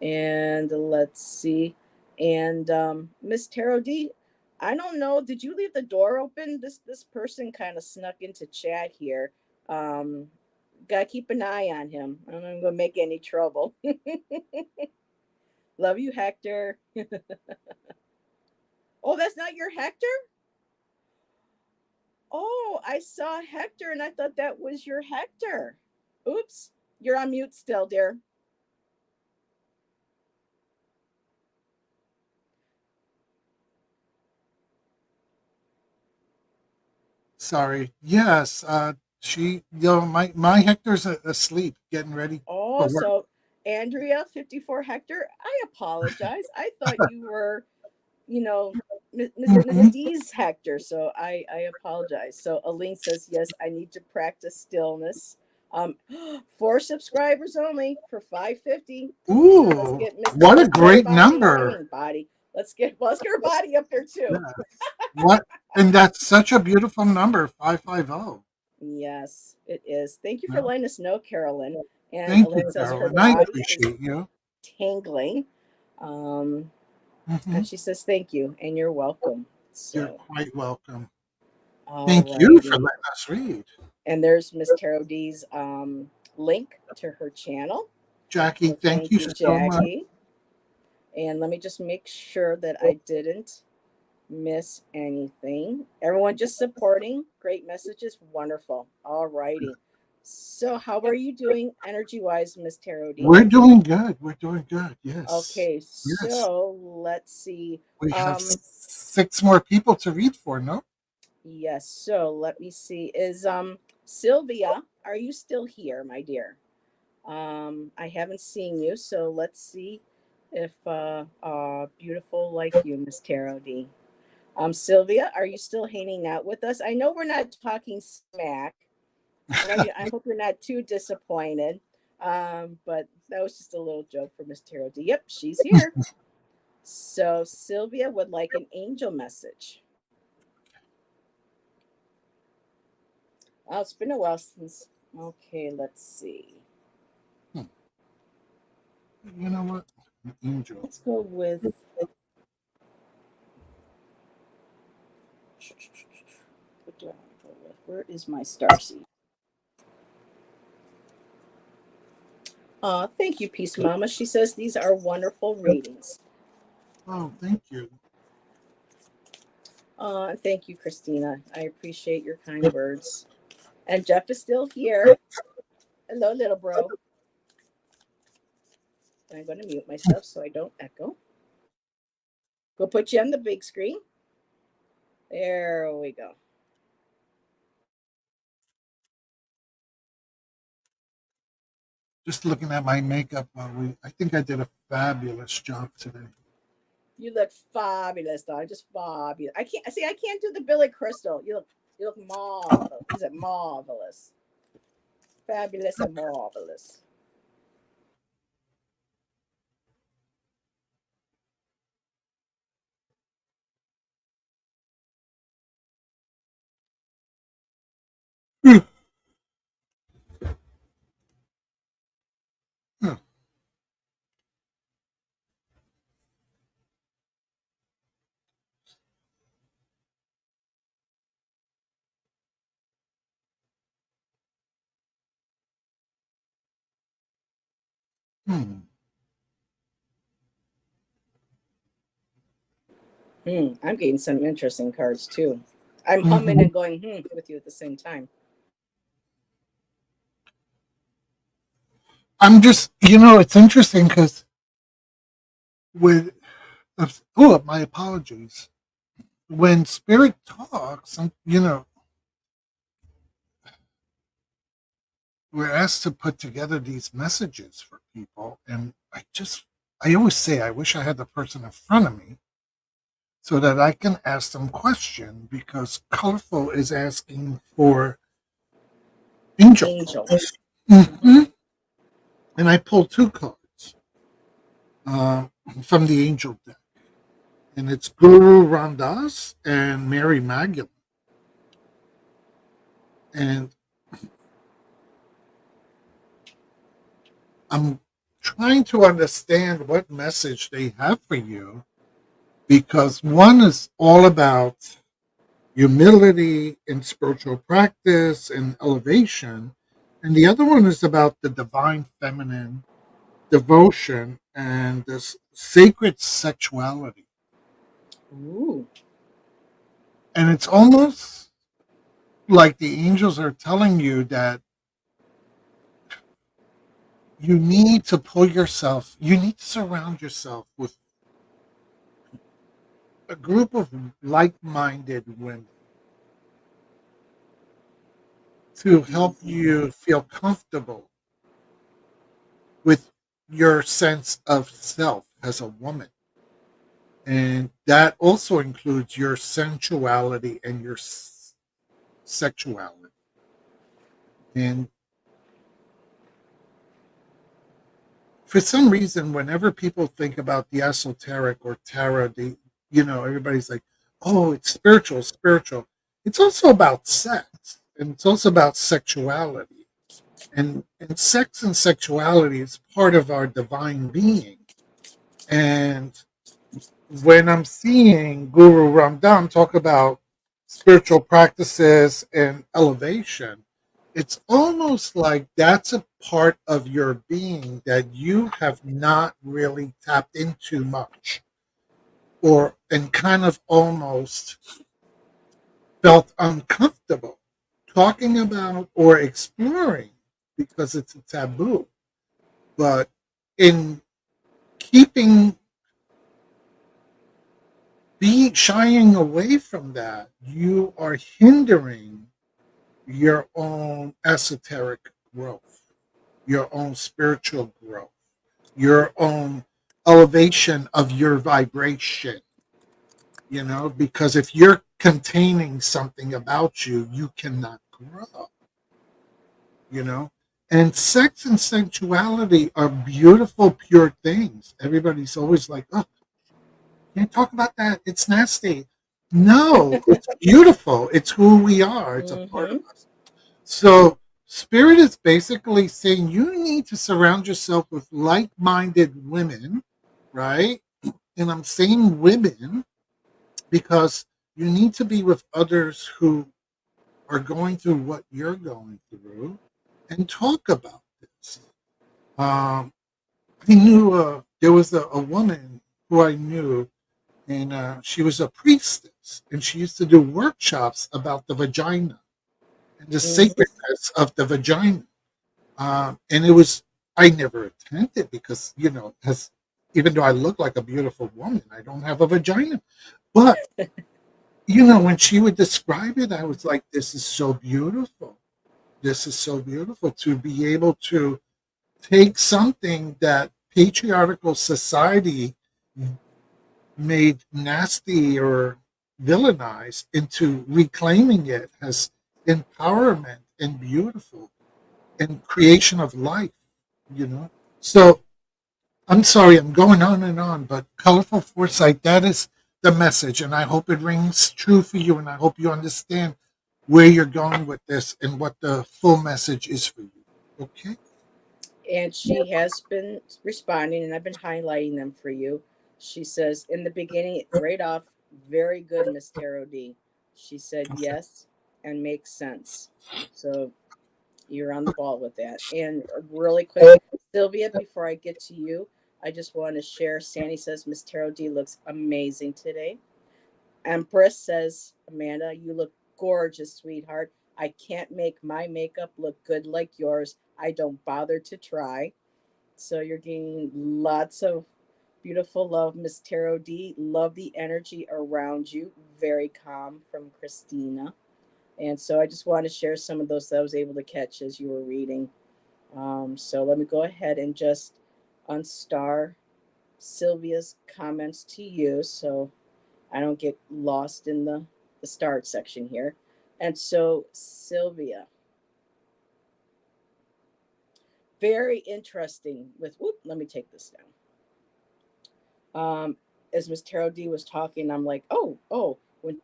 And let's see. And Miss Tarot D, I don't know. Did you leave the door open? This person kind of snuck into chat here. Um, Gotta keep an eye on him. I don't know if I'm gonna make any trouble. Love you, Hector. Oh, that's not your Hector? Oh, I saw Hector and I thought that was your Hector. Oops, you're on mute still, dear. Sorry. Yes. My Hector's asleep, getting ready Oh, for work. so Andrea 54 Hector, I apologize. I thought you were, you know, Miss Mhm. D's Hector. So I apologize. So Aline says, yes, I need to practice stillness. Um, 4 subscribers only for 550. Let's Ooh, get Miss what a Oscar great Body. I number! mean body. Let's get Oscar Body up there too. Yeah. What? And that's such a beautiful number, 550. Yes, it is. Thank you for Yeah. letting us know, Carolyn. And Thank you, Aline says her Carolyn. I body is appreciate you. tingling. Um, Hmm. and she says, thank you, and you're welcome. You're So, quite welcome. all Thank you for righty. letting us read. And there's Miss Tarot D's link to her channel. Jackie, So thank thank you you, so much. Jackie. And let me just make sure that I didn't miss anything. Everyone just supporting. Great messages. Wonderful. All righty. So, how are you doing energy wise, Miss Tarot D? We're doing good. We're doing good. Yes. Okay, Yes. so let's see. We have Um, 6 more people to read for, no? yes, so let me see. Is Sylvia, are you still here, my dear? I haven't seen you, so let's see if beautiful like you, Miss Tarot D. Sylvia, are you still hanging out with us? I know we're not talking smack. I hope you're not too disappointed. But that was just a little joke for Miss Tarot D. Yep, she's here. So Sylvia would like an angel message. Oh, it's been a while since. Okay, let's see. Hmm. You know what? Angel. Let's go with. What do I want to go with? Where is my star seed? Thank you, Peace Mama. She says these are wonderful readings. Oh, thank you. Thank you, Christina. I appreciate your kind words. And Jeff is still here. Hello, little bro. I'm going to mute myself so I don't echo. We'll put you on the big screen. There we go. Just looking at my makeup, I think I did a fabulous job today. You look fabulous, darling. Just fabulous. I can't see. I can't do the Billy Crystal. You look marvelous. Is it marvelous? Fabulous and marvelous. Hmm, hmm, hmm, I'm getting some interesting cards too. I'm humming mhm. and going with you at the same time. I'm just, it's interesting because with, oh, my apologies. When spirit talks, we're asked to put together these messages for people. And I always say, I wish I had the person in front of me so that I can ask them question because colorful is asking for angel. Angel. Hmm. Mhm. And I pulled two cards uh, from the angel deck, and it's Guru Ramdas and Mary Magdalene. And I'm trying to understand what message they have for you because one is all about humility and spiritual practice and elevation, and the other one is about the divine feminine devotion and this sacred sexuality. Ooh. And it's almost like the angels are telling you that you need to surround yourself with a group of like minded women to help Hmm. you feel comfortable with your sense of self as a woman. And that also includes your sensuality and your sexuality. And for some reason, whenever people think about the esoteric or tarot, everybody's like, oh, it's spiritual, spiritual. It's also about sex and it's also about sexuality. And sex and sexuality is part of our divine being. And when I'm seeing Guru Ramdam talk about spiritual practices and elevation, it's almost like that's a part of your being that you have not really tapped into much or and kind of almost felt uncomfortable talking about or exploring because it's a taboo. But in keeping be shying away from that, you are hindering your own esoteric growth, your own spiritual growth, your own elevation of your vibration, because if you're containing something about you, you cannot grow, you know. And sex and sensuality are beautiful, pure things. Everybody's always like, oh, can't talk about that. It's nasty. No, it's beautiful. It's who we are. It's a part of Hmm. us. So, spirit is basically saying you need to surround yourself with like minded women, right? And I'm saying women because you need to be with others who are going through what you're going through and talk about this. Um, I knew there was a woman who I knew and she was a priestess, and she used to do workshops about the vagina and the Hmm. sacredness of the vagina. And it was I never attended because as even though I look like a beautiful woman, I don't have a vagina. But when she would describe it, I was like, "This is so beautiful. This is so beautiful to be able to take something that patriarchal society made nasty or villainized into reclaiming it as empowerment and beautiful and creation of life, you know? So I'm sorry, I'm going on, but colorful foresight, that is the message. And I hope it rings true for you. And I hope you understand where you're going with this and what the full message is for you. Okay? And she has been responding, and I've been highlighting them for you. She says, in the beginning, right off, very good, Miss Tarot D. She said Okay. yes and makes sense. So you're on the ball with that. And really quick, Sylvia, before I get to you, I just want to share. Sandy says Miss Tarot D looks amazing today. Empress says, Amanda, you look gorgeous, sweetheart. I can't make my makeup look good like yours. I don't bother to try. So you're getting lots of beautiful love, Miss Tarot D. Love the energy around you. Very calm from Christina. And so I just want to share some of those that I was able to catch as you were reading. So let me go ahead and just unstar Sylvia's comments to you so I don't get lost in the start section here. And so, Sylvia, very interesting with, whoop, let me take this down. As Miss Tarot D was talking, I'm like, when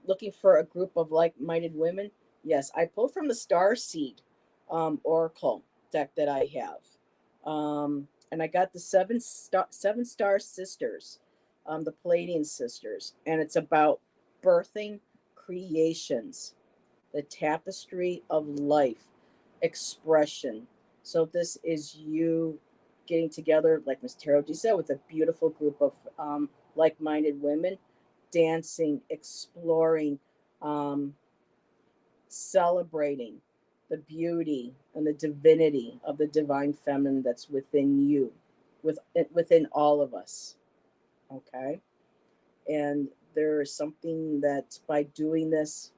looking for a group of like-minded women, yes, I pulled from the Star Seed Oracle deck that I have, and I got the seven star sisters, the Palladian sisters, and it's about birthing creations, the tapestry of life, expression. So this is you getting together, like Miss Tarot G said, with a beautiful group of like-minded women, dancing, exploring, um, celebrating the beauty and the divinity of the divine feminine that's within you, within all of us. Okay, and there is something that by doing this,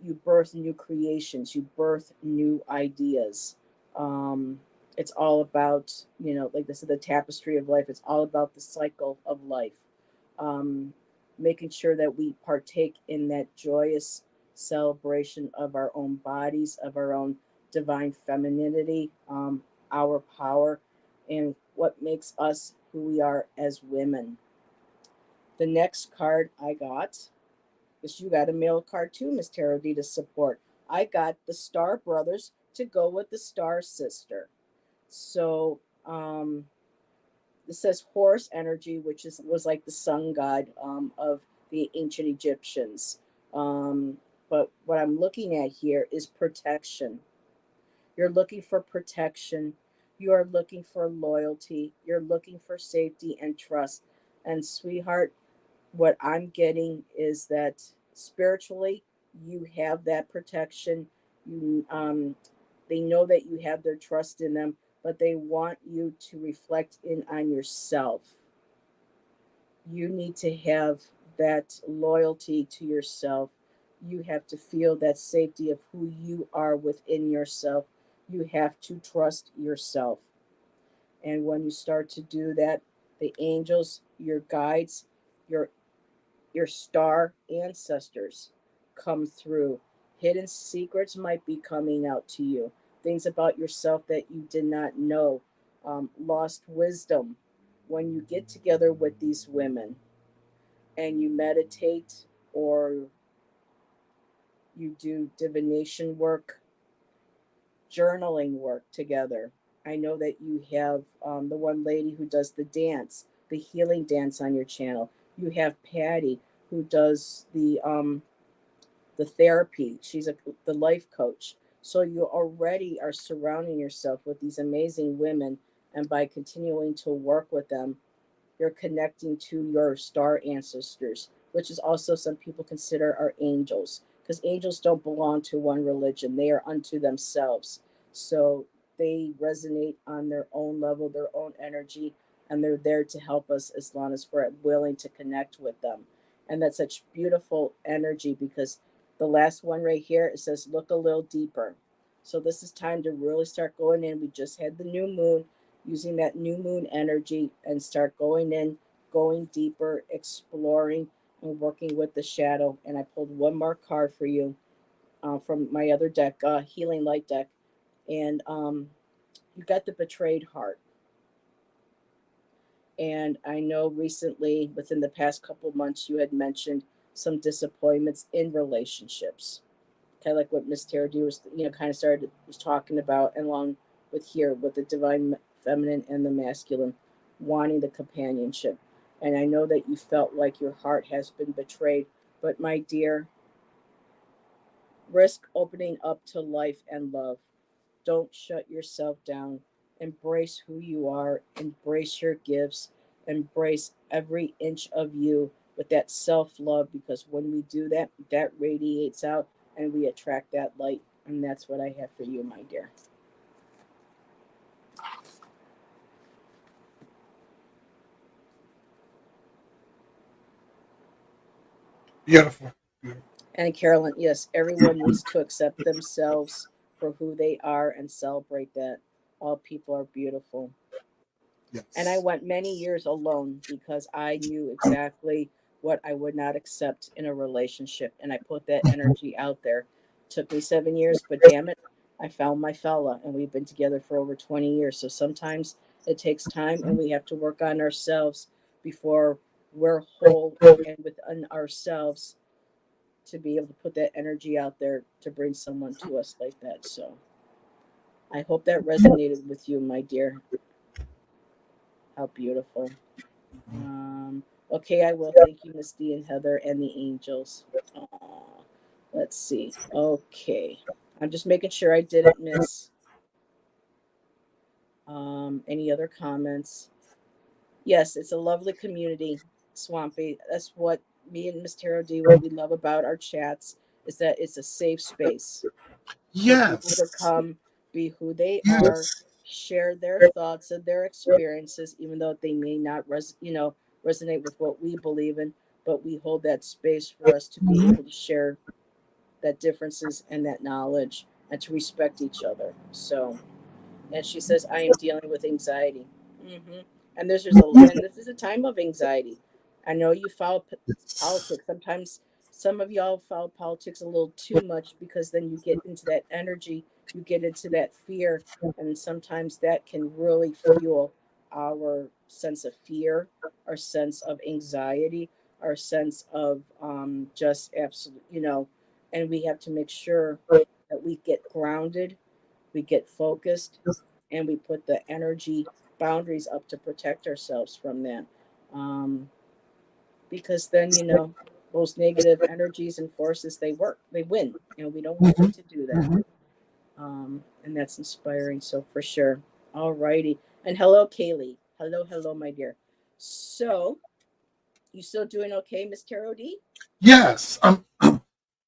you birth new creations, you birth new ideas. Um, it's all about, like this is the tapestry of life. It's all about the cycle of life. Um, Making sure that we partake in that joyous celebration of our own bodies, of our own divine femininity, our power, and what makes us who we are as women. The next card I got, because you got a male card too, Miss Tarot D, to support. I got the Star Brothers to go with the Star Sister. So this says Horus energy, which was like the sun god of the ancient Egyptians. Um, but what I'm looking at here is protection. You're looking for protection. You are looking for loyalty. You're looking for safety and trust. And sweetheart, what I'm getting is that spiritually, you have that protection. You, they know that you have their trust in them, but they want you to reflect in on yourself. You need to have that loyalty to yourself. You have to feel that safety of who you are within yourself. You have to trust yourself. And when you start to do that, the angels, your guides, your your star ancestors come through. Hidden secrets might be coming out to you, things about yourself that you did not know, lost wisdom. When you get together with these women and you meditate or you do divination work, journaling work together. I know that you have the one lady who does the dance, the healing dance on your channel. You have Patty who does the therapy. She's the life coach. So you already are surrounding yourself with these amazing women, and by continuing to work with them, you're connecting to your star ancestors, which is also some people consider are angels, because angels don't belong to one religion, they are unto themselves. So they resonate on their own level, their own energy, and they're there to help us as long as we're willing to connect with them. And that's such beautiful energy because the last one right here, it says look a little deeper. So this is time to really start going in. We just had the new moon, using that new moon energy and start going in, going deeper, exploring, and working with the shadow. And I pulled one more card for you from my other deck, Healing Light deck. And you got the betrayed heart. And I know recently, within the past couple of months, you had mentioned some disappointments in relationships, kind of like what Miss Terry was, kind of started was talking about, and along with here with the divine feminine and the masculine, wanting the companionship. And I know that you felt like your heart has been betrayed, but my dear, risk opening up to life and love. Don't shut yourself down. Embrace who you are, embrace your gifts, embrace every inch of you with that self love, because when we do that, that radiates out and we attract that light. And that's what I have for you, my dear. Beautiful. Beautiful. And Carolyn, yes, everyone needs to accept themselves for who they are and celebrate that. All people are beautiful. And I Yes. went many years alone because I knew exactly what I would not accept in a relationship. And I put that energy out there. Took me 7 years, but damn it, I found my fella and we've been together for over 20 years. So sometimes it takes time and we have to work on ourselves before we're whole and within ourselves to be able to put that energy out there to bring someone to us like that. So I hope that resonated with you, my dear. How beautiful. Um, okay, I will. Thank you, Miss D and Heather and the angels. Aw, let's see. Okay. I'm just making sure I didn't miss any other comments. Yes, it's a lovely community, Swampy. That's what me and Miss Taro D, what we love about our chats is that it's a safe space for people to Yes. come, be who they are, Yes. share their thoughts and their experiences, even though they may not resonate with what we believe in. But we hold that space for us to be able to share that differences and that knowledge and to respect each other. So, and she says, I am dealing with anxiety. hmm And and this is a time of anxiety. I know you follow Yes. politics. Sometimes some of y'all follow politics a little too much because then you get into that energy, you get into that fear, and sometimes that can really fuel our sense of fear, our sense of anxiety, our sense of just absolute, and we have to make sure that we get grounded, we get focused, and we put the energy boundaries up to protect ourselves from that. Um, because then, those negative energies and forces, they win, and we don't want them Mhm. to do that. Mhm. And that's inspiring. So, for sure. All righty. And hello, Kaylee. Hello, hello, my dear. So, you still doing okay, Miss Tarot D? Yes.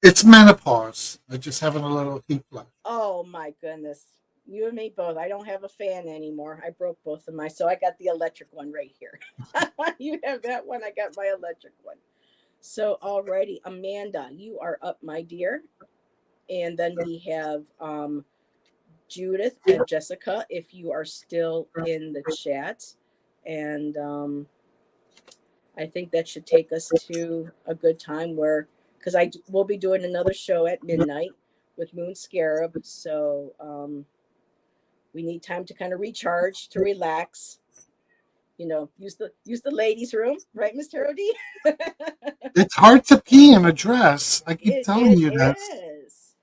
It's menopause. I'm just having a little heat flash. Oh my goodness. You and me both. I don't have a fan anymore. I broke both of my, so I got the electric one right here. You have that one, I got my electric one. So alrighty, Amanda, you are up, my dear. And then we have Judith and Jessica, if you are still in the chat. And I think that should take us to a good time where, because will be doing another show at midnight with Moon Scarab. So we need time to kind of recharge, to relax. Use the ladies' room, right, Miss Tarody? It's hard to pee in a dress. I keep telling It you this. is.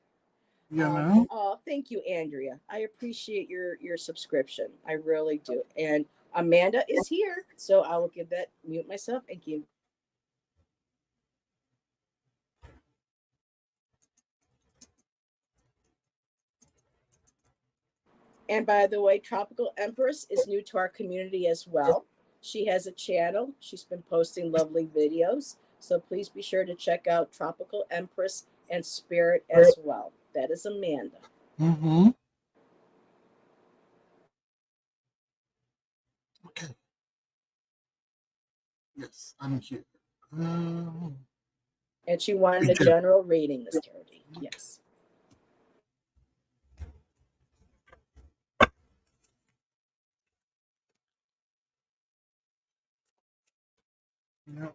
You know? Oh, thank you, Andrea. I appreciate your subscription. I really do. And Amanda is here, so I will give that mute myself and give. And by the way, Tropical Empress is new to our community as well. She has a channel. She's been posting lovely videos. So please be sure to check out Tropical Empress and Spirit as well. That is Amanda. Mm-hmm. Okay. Yes, I'm here. Um, And she wanted a general reading, Miss Tarody. Yes. You know,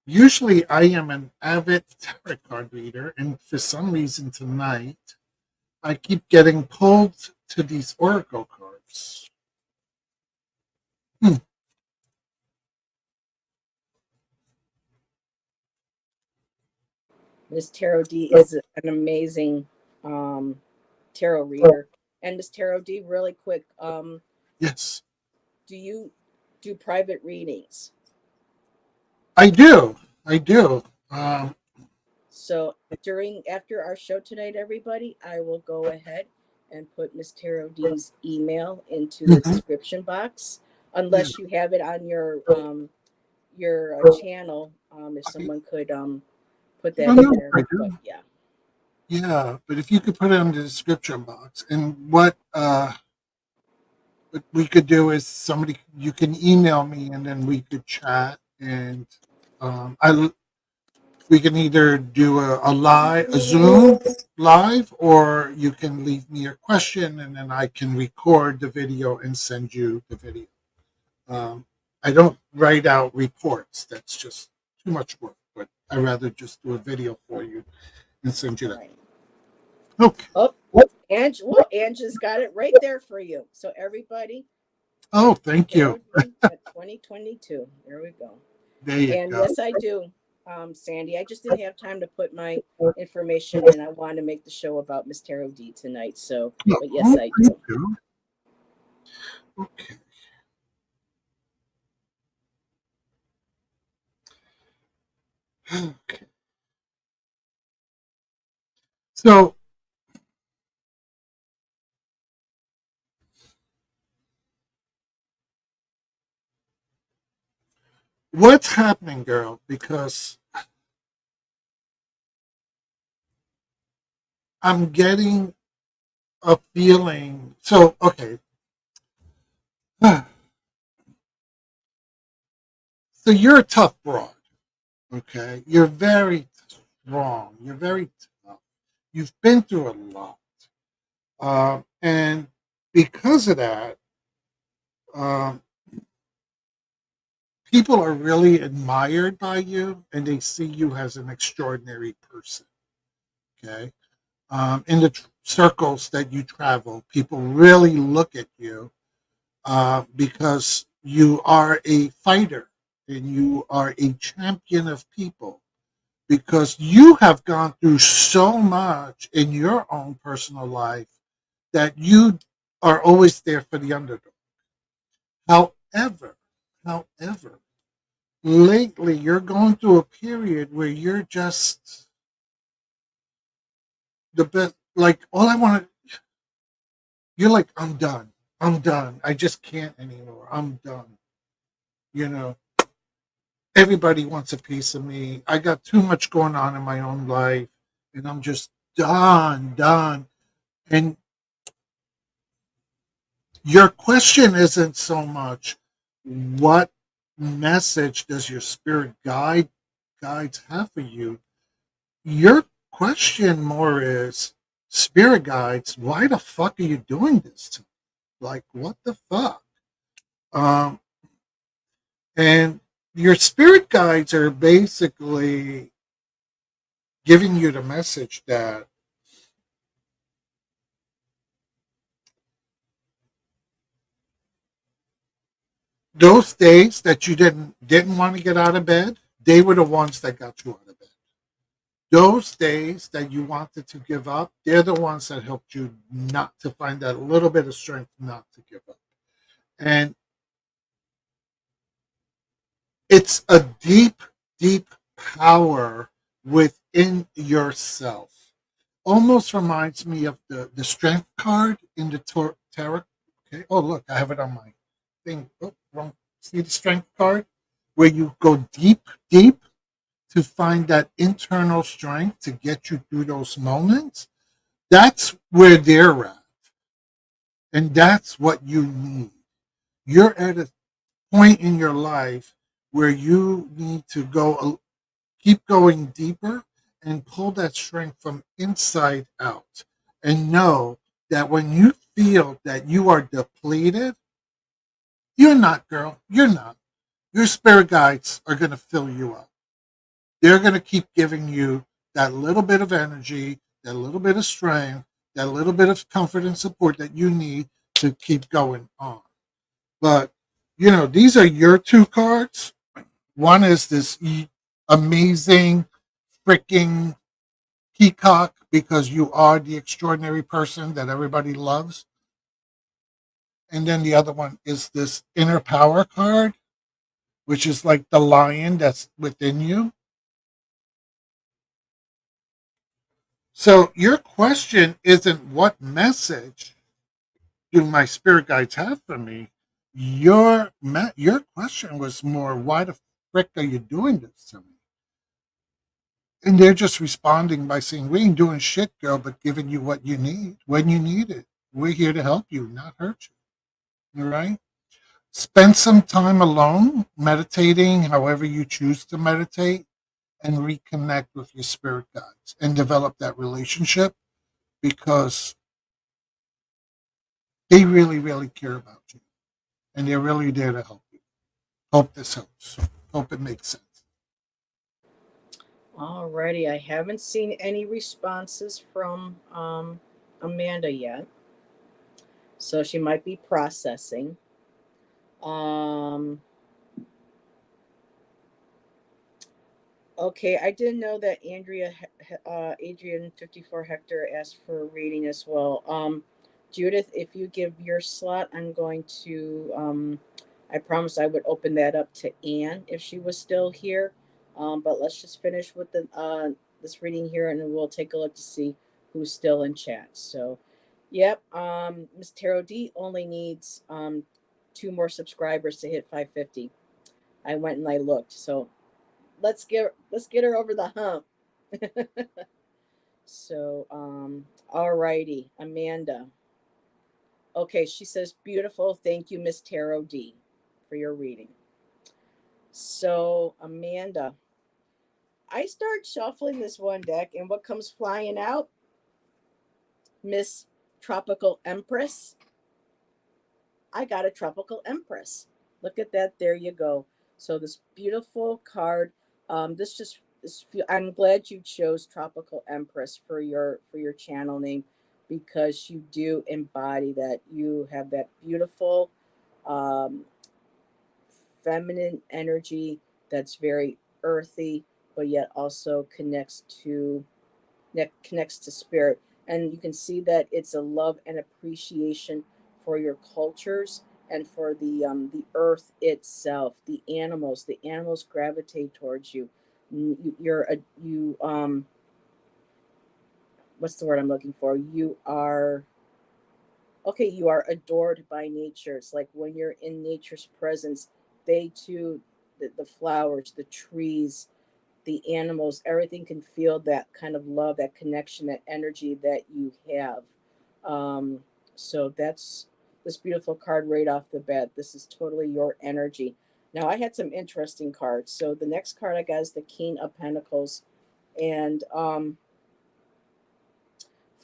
usually I am an avid tarot card reader, and for some reason tonight I keep getting pulled to these oracle cards. Hmm. Miss Tarot D is an amazing um, tarot reader. And Miss Tarot D, really quick, Yes, do you do private readings? I do. I do. Um, So after our show tonight, everybody, I will go ahead and put Miss Tarot D's email into the mhm, description box, yeah. unless you have it on your channel. If I, someone could put I that know in there, I but do. yeah, Yeah, but if you could put it in the description box, and what we could do is somebody you can email me, and then we could chat, and I we can either do a Zoom live, or you can leave me a question, and then I can record the video and send you the video. Um, I don't write out reports. That's just too much work. But I rather just do a video for you and send you that. right. Okay. Oh, well, Angela's got it right there for you. So everybody, Oh, thank you. Tarot D at 2022. There we go. There you And go. yes, I do, Sandy. I just didn't have time to put my information in. I wanted to make the show about Miss Tarot D tonight. So, but yes, Oh, I thank do. you. Okay. Okay. So, what's happening, girl? Because I'm getting a feeling. So, okay. So, you're a tough broad. Okay. You're very strong. You're very tough. You've been through a lot. And because of that, um, people are really admired by you, and they see you as an extraordinary person. Okay. In the circles that you travel, people really look at you because you are a fighter and you are a champion of people, because you have gone through so much in your own personal life that you are always there for the underdog. However, however, lately you're going through a period where you're just the best. Like, all I want to, you're like, I'm done. I'm done. I just can't anymore. I'm done. You know, everybody wants a piece of me. I got too much going on in my own life, and I'm just done. And your question isn't so much what message does your spirit guides have for you. Your question more is, spirit guides, why the fuck are you doing this to me? Like, what the fuck? Um, and your spirit guides are basically giving you the message that those days that you didn't want to get out of bed, they were the ones that got you out of bed. Those days that you wanted to give up, they're the ones that helped you not to find that little bit of strength not to give up. And it's a deep power within yourself. Almost reminds me of the strength card in the tarot. Okay. Oh, look, I have it on my thing. Oh, wrong. See the strength card where you go deep to find that internal strength to get you through those moments. That's where they're at, and that's what you need. You're at a point in your life where you need to keep going deeper and pull that strength from inside out, and know that when you feel that you are depleted, you're not, girl. You're not. Your spirit guides are going to fill you up. They're going to keep giving you that little bit of energy, that little bit of strength, that little bit of comfort and support that you need to keep going on. But, these are your two cards. One is this amazing freaking peacock because you are the extraordinary person that everybody loves. And then the other one is this inner power card, which is like the lion that's within you. So your question isn't what message do my spirit guides have for me. Your question was more, why the frick are you doing this to me? And they're just responding by saying, we ain't doing shit, girl, but giving you what you need when you need it. We're here to help you, not hurt you. All right? Spend some time alone, meditating, however you choose to meditate, and reconnect with your spirit guides and develop that relationship because they really, really care about you and they're really there to help you. Hope this helps. Hope it makes sense. Alrighty, I haven't seen any responses from Amanda yet, so she might be processing. Um, okay, I didn't know that Adrian 54 Hector asked for a reading as well. Judith, if you give your slot, I'm going to. I promised I would open that up to Anne if she was still here. But let's just finish with the this reading here, and then we'll take a look to see who's still in chat. So, yep. Miss Tarot D only needs two more subscribers to hit 550. I went and I looked. So let's get her over the hump. So, alrighty, Amanda. Okay, she says, beautiful. Thank you, Miss Tarot D, for your reading. So, Amanda, I start shuffling this one deck, and what comes flying out? Miss Tropical Empress. I got a Tropical Empress. Look at that. There you go. So, this beautiful card. This just I'm glad you chose Tropical Empress for your channel name because you do embody that. You have that beautiful um, feminine energy that's very earthy, but yet also connects to spirit. And you can see that it's a love and appreciation for your cultures and for the earth itself. The animals gravitate towards you. You're a you what's the word I'm looking for? You are okay. You are adored by nature. It's like when you're in nature's presence, they too, the flowers, the trees, the animals, everything can feel that kind of love, that connection, that energy that you have. Um, so that's this beautiful card right off the bat. This is totally your energy. Now, I had some interesting cards. So the next card I got is the King of Pentacles. And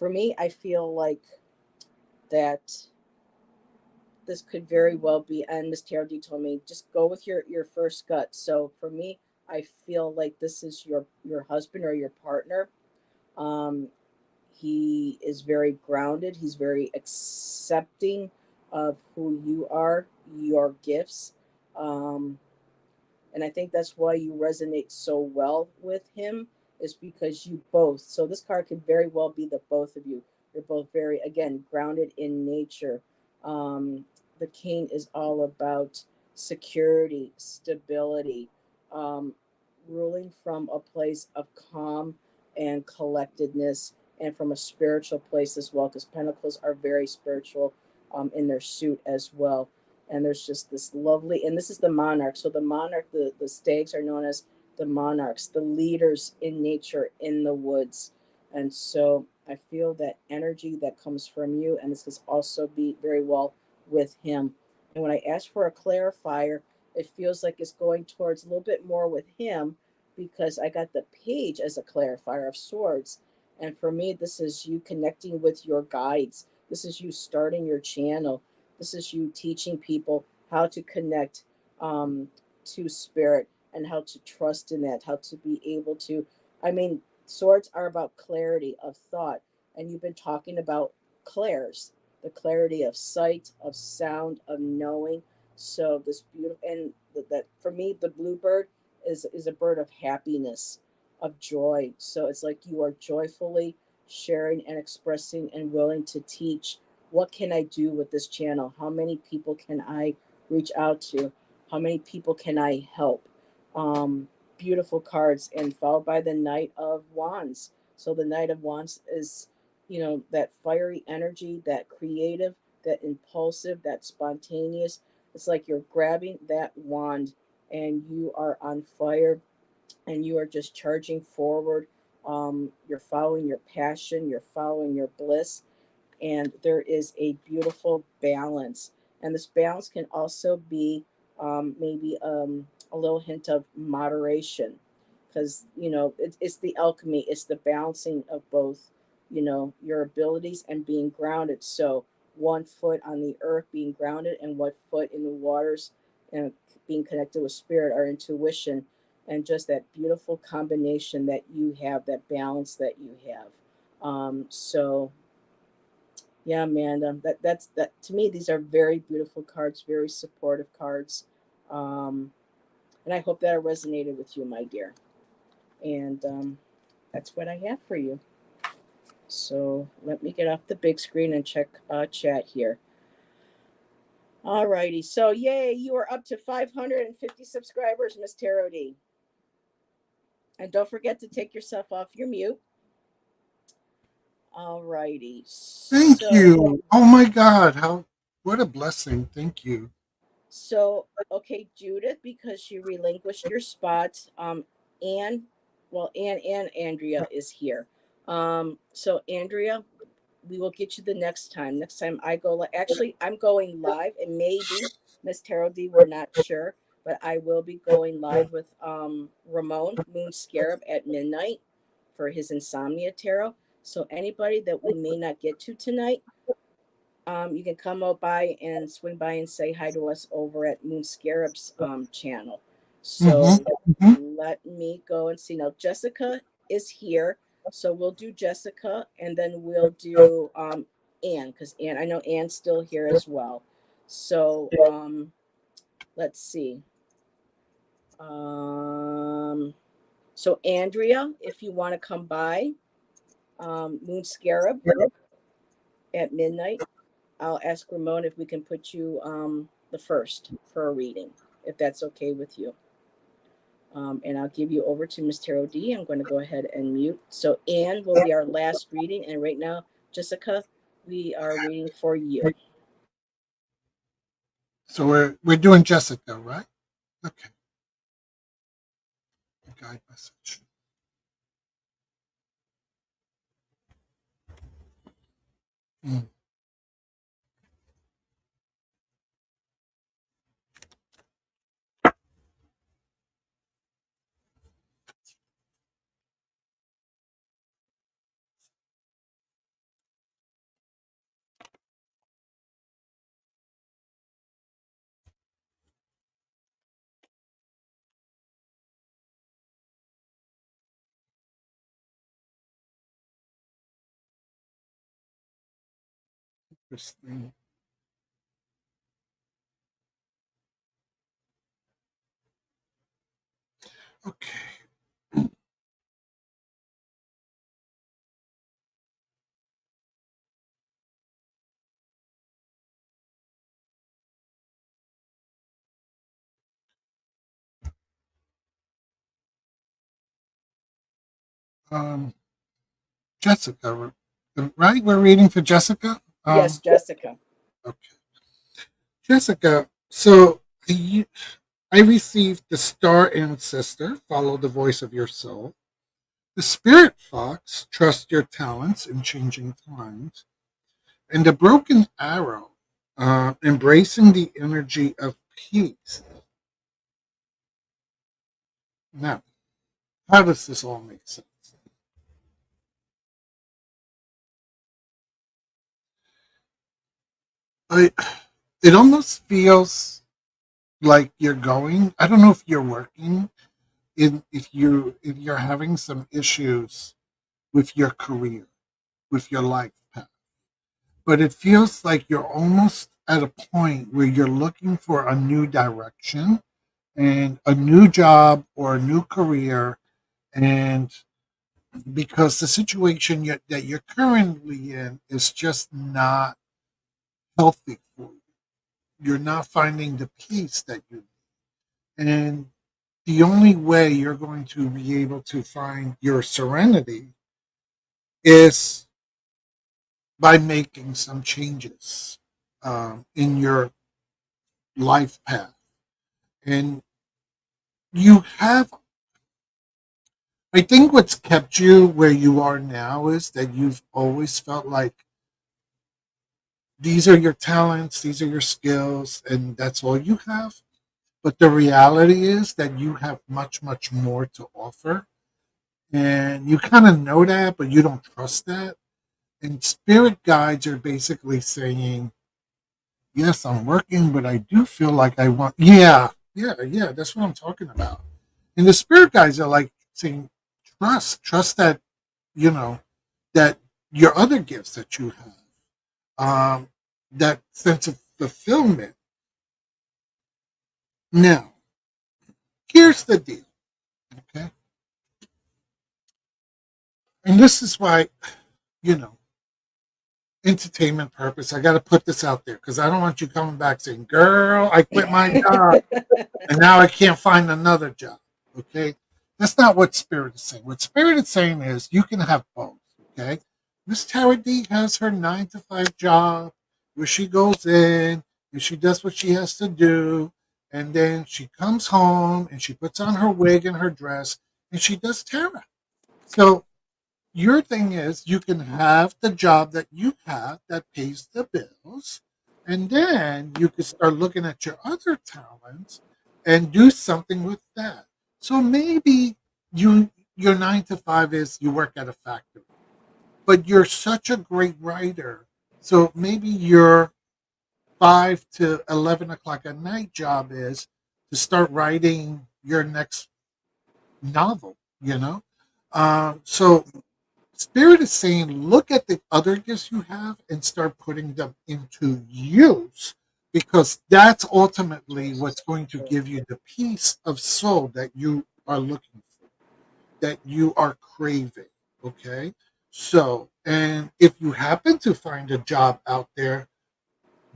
for me, I feel like that this could very well be, and Miss Tarot D told me, just go with your first gut. So for me, I feel like this is your husband or your partner. Um, he is very grounded. He's very accepting of who you are, your gifts. Um, and I think that's why you resonate so well with him is because you both. So this card could very well be the both of you. You're both very again grounded in nature. The king is all about security, stability, um, ruling from a place of calm and collectedness, and from a spiritual place as well, because pentacles are very spiritual in their suit as well. And there's just this lovely, and this is the monarch. So the monarch, the stags are known as the monarchs, the leaders in nature, in the woods. And so I feel that energy that comes from you, and this could also be very well with him. And when I ask for a clarifier, it feels like it's going towards a little bit more with him because I got the page as a clarifier of swords. And for me, this is you connecting with your guides. This is you starting your channel. This is you teaching people how to connect um, to spirit and how to trust in that, how to be able to. I mean, swords are about clarity of thought, and you've been talking about clairs, the clarity of sight, of sound, of knowing. So this beautiful, and that for me, the bluebird is a bird of happiness, of joy. So it's like you are joyfully sharing and expressing and willing to teach. What can I do with this channel? How many people can I reach out to? How many people can I help? Um, Beautiful cards, and followed by the Knight of Wands. So the Knight of Wands is, that fiery energy, that creative, that impulsive, that spontaneous. It's like you're grabbing that wand and you are on fire and you are just charging forward. You're following your passion, you're following your bliss, and there is a beautiful balance. And this balance can also be maybe a little hint of moderation, because it's the alchemy, it's the balancing of both, your abilities and being grounded. So one foot on the earth, being grounded, and one foot in the waters, and being connected with spirit, our intuition, and just that beautiful combination that you have, that balance that you have. So yeah, Amanda, that to me. These are very beautiful cards, very supportive cards, um, and I hope that it resonated with you, my dear. And that's what I have for you. So let me get off the big screen and check chat here. Alrighty, so yay, you are up to 550 subscribers, Miss Tarot D. And don't forget to take yourself off your mute. Alrighty, Thank so you. Oh my God, how what a blessing. Thank you. So, okay, Judith, because you relinquished your spot, Anne, well, Anne and Andrea is here. So Andrea, we will get you the next time. Next time I go, actually, I'm going live, and maybe Miss Tarot D, we're not sure, but I will be going live with Ramon Moon Scarab at midnight for his Insomnia Tarot. So anybody that we may not get to tonight, you can come out by and swing by and say hi to us over at Moon Scarab's channel. So Hmm. let me go and see. Now, Jessica is here. So we'll do Jessica, and then we'll do Anne, because I know Anne's still here as well. So let's see. Um, so Andrea, if you want to come by, Moon Scarab at midnight, I'll ask Ramon if we can put you the first for a reading, if that's okay with you. And I'll give you over to Miss Tarot D. I'm going to go ahead and mute. So Anne will be our last reading, and right now, Jessica, we are reading for you. So we're doing Jessica, right? Okay. Guide message. Mm. Interesting. Okay. Um, Jessica, right? We're reading for Jessica. Yes, Jessica. Okay. Jessica. So I received the star ancestor. Follow the voice of your soul. The spirit fox. Trust your talents in changing times. And the broken arrow. Embracing the energy of peace. Now, how does this all make sense? I. It almost feels like you're going. I don't know if you're working in if you're having some issues with your career, with your life path. But it feels like you're almost at a point where you're looking for a new direction and a new job or a new career. And because the situation that you're currently in is just not healthy for you, you're not finding the peace that you need. And the only way you're going to be able to find your serenity is by making some changes in your life path. And you have, I think what's kept you where you are now is that you've always felt like these are your talents, these are your skills, and that's all you have. But the reality is that you have much, much more to offer. And you kind of know that, but you don't trust that. And spirit guides are basically saying, yes, I'm working, but I do feel like I want, yeah, that's what I'm talking about. And the spirit guides are like saying, trust that, you know, that your other gifts that you have, that sense of fulfillment. Now, here's the deal, okay? And this is why, you know, entertainment purpose, I got to put this out there because I don't want you coming back saying, girl, I quit my job and now I can't find another job. Okay. That's not what Spirit is saying. What Spirit is saying is you can have both. Okay. Miss Tara D has her 9 to 5 job where she goes in and she does what she has to do. And then she comes home and she puts on her wig and her dress and she does Tara. So your thing is you can have the job that you have that pays the bills, and then you can start looking at your other talents and do something with that. So maybe your 9 to 5 is you work at a factory, but you're such a great writer. So maybe your 5 to 11 o'clock at night job is to start writing your next novel, you know? So Spirit is saying, look at the other gifts you have and start putting them into use because that's ultimately what's going to give you the peace of soul that you are looking for, that you are craving. Okay. So, and if you happen to find a job out there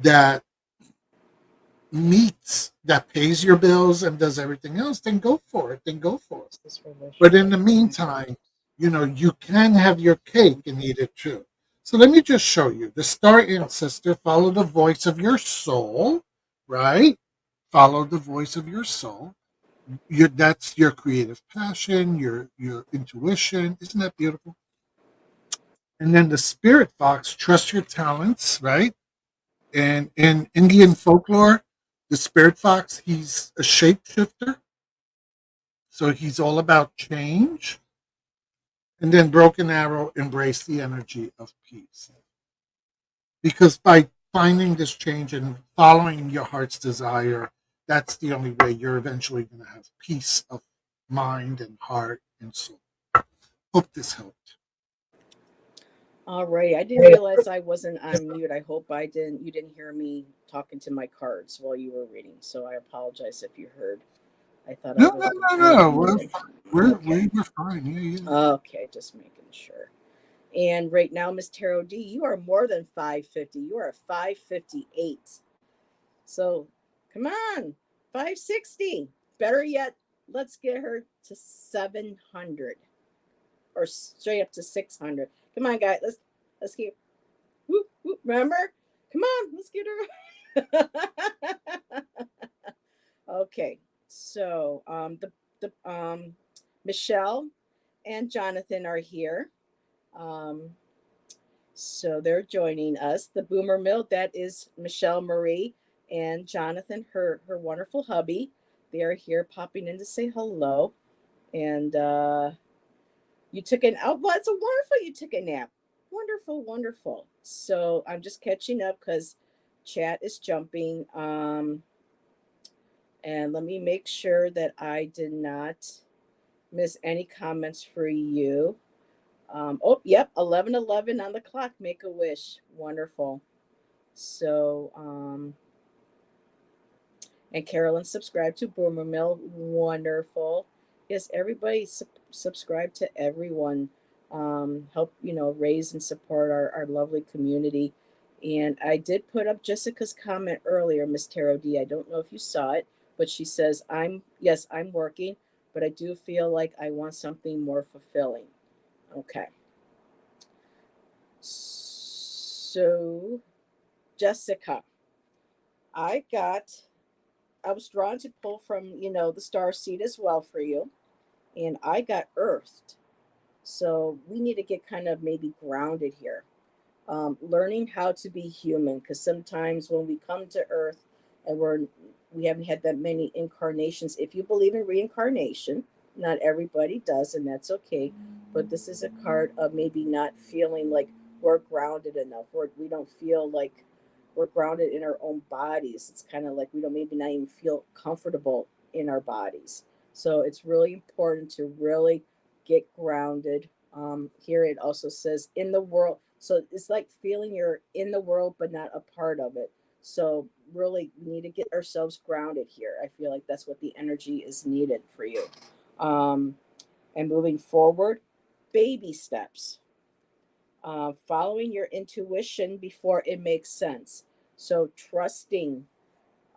that meets, that pays your bills and does everything else, then go for it. Then go for it. This But in the relationship. meantime, you know, you can have your cake and eat it too. So let me just show you. The star ancestor, follow the voice of your soul, right? Follow the voice of your soul. That's your creative passion, your intuition. Isn't that beautiful? And then the spirit fox, trust your talents, right? And in Indian folklore, the spirit fox, he's a shapeshifter. So he's all about change. And then Broken Arrow, embrace the energy of peace. Because by finding this change and following your heart's desire, that's the only way you're eventually going to have peace of mind and heart and soul. Hope this helped. All right. I didn't realize I wasn't on mute. I hope I didn't. You didn't hear me talking to my cards while you were reading. So I apologize if you heard. I thought I No, no, was no, no. unmuted. We Okay. were fine. Yeah, yeah. Okay. Just making sure. And right now, Miss Tarot D, you are more than 550. You are 558. So come on, 560. Better yet, let's get her to 700 or straight up to 600. Come on, guys. Let's keep. Whoop, whoop. Remember? Come on, let's get her. Okay. So the Michelle and Jonathan are here. Um, So they're joining us. The Boomer Mill, that is Michelle Marie and Jonathan, her wonderful hubby. They are here popping in to say hello. And you took an oh, well, it's a wonderful you took a nap. Wonderful, wonderful. So I'm just catching up because chat is jumping. And let me make sure that I did not miss any comments for you. Oh, yep, 11:11 on the clock. Make a wish. Wonderful. So, and Carolyn subscribed to Boomer Mill. Wonderful. Yes, everybody subscribe to everyone. Help, raise and support our lovely community. And I did put up Jessica's comment earlier, Miss Tarot D. I don't know if you saw it, but she says, yes, I'm working, but I do feel like I want something more fulfilling. Okay. So, Jessica, I got I was drawn to pull from, the star seed as well for you. And I got earthed. So we need to get kind of maybe grounded here. Learning how to be human, because sometimes when we come to earth and we haven't had that many incarnations. If you believe in reincarnation, not everybody does, and that's okay. But this is a card of maybe not feeling like we're grounded enough, or we don't feel like we're grounded in our own bodies. It's kind of like we don't maybe not even feel comfortable in our bodies. So it's really important to really get grounded. Here it also says in the world. So it's like feeling you're in the world but not a part of it. So really, we need to get ourselves grounded here. I feel like that's what the energy is needed for you. Um, and moving forward, baby steps. Following your intuition before it makes sense. So trusting.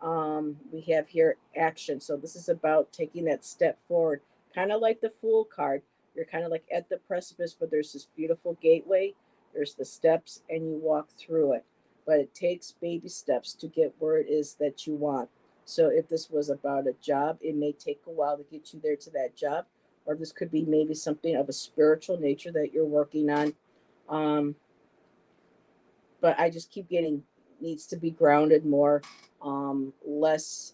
We have here action. So this is about taking that step forward, kind of like the Fool card. You're kind of like at the precipice, but there's this beautiful gateway. There's the steps, and you walk through it. But it takes baby steps to get where it is that you want. So if this was about a job, it may take a while to get you there to that job, or this could be maybe something of a spiritual nature that you're working on. Um, but I just keep getting needs to be grounded more, less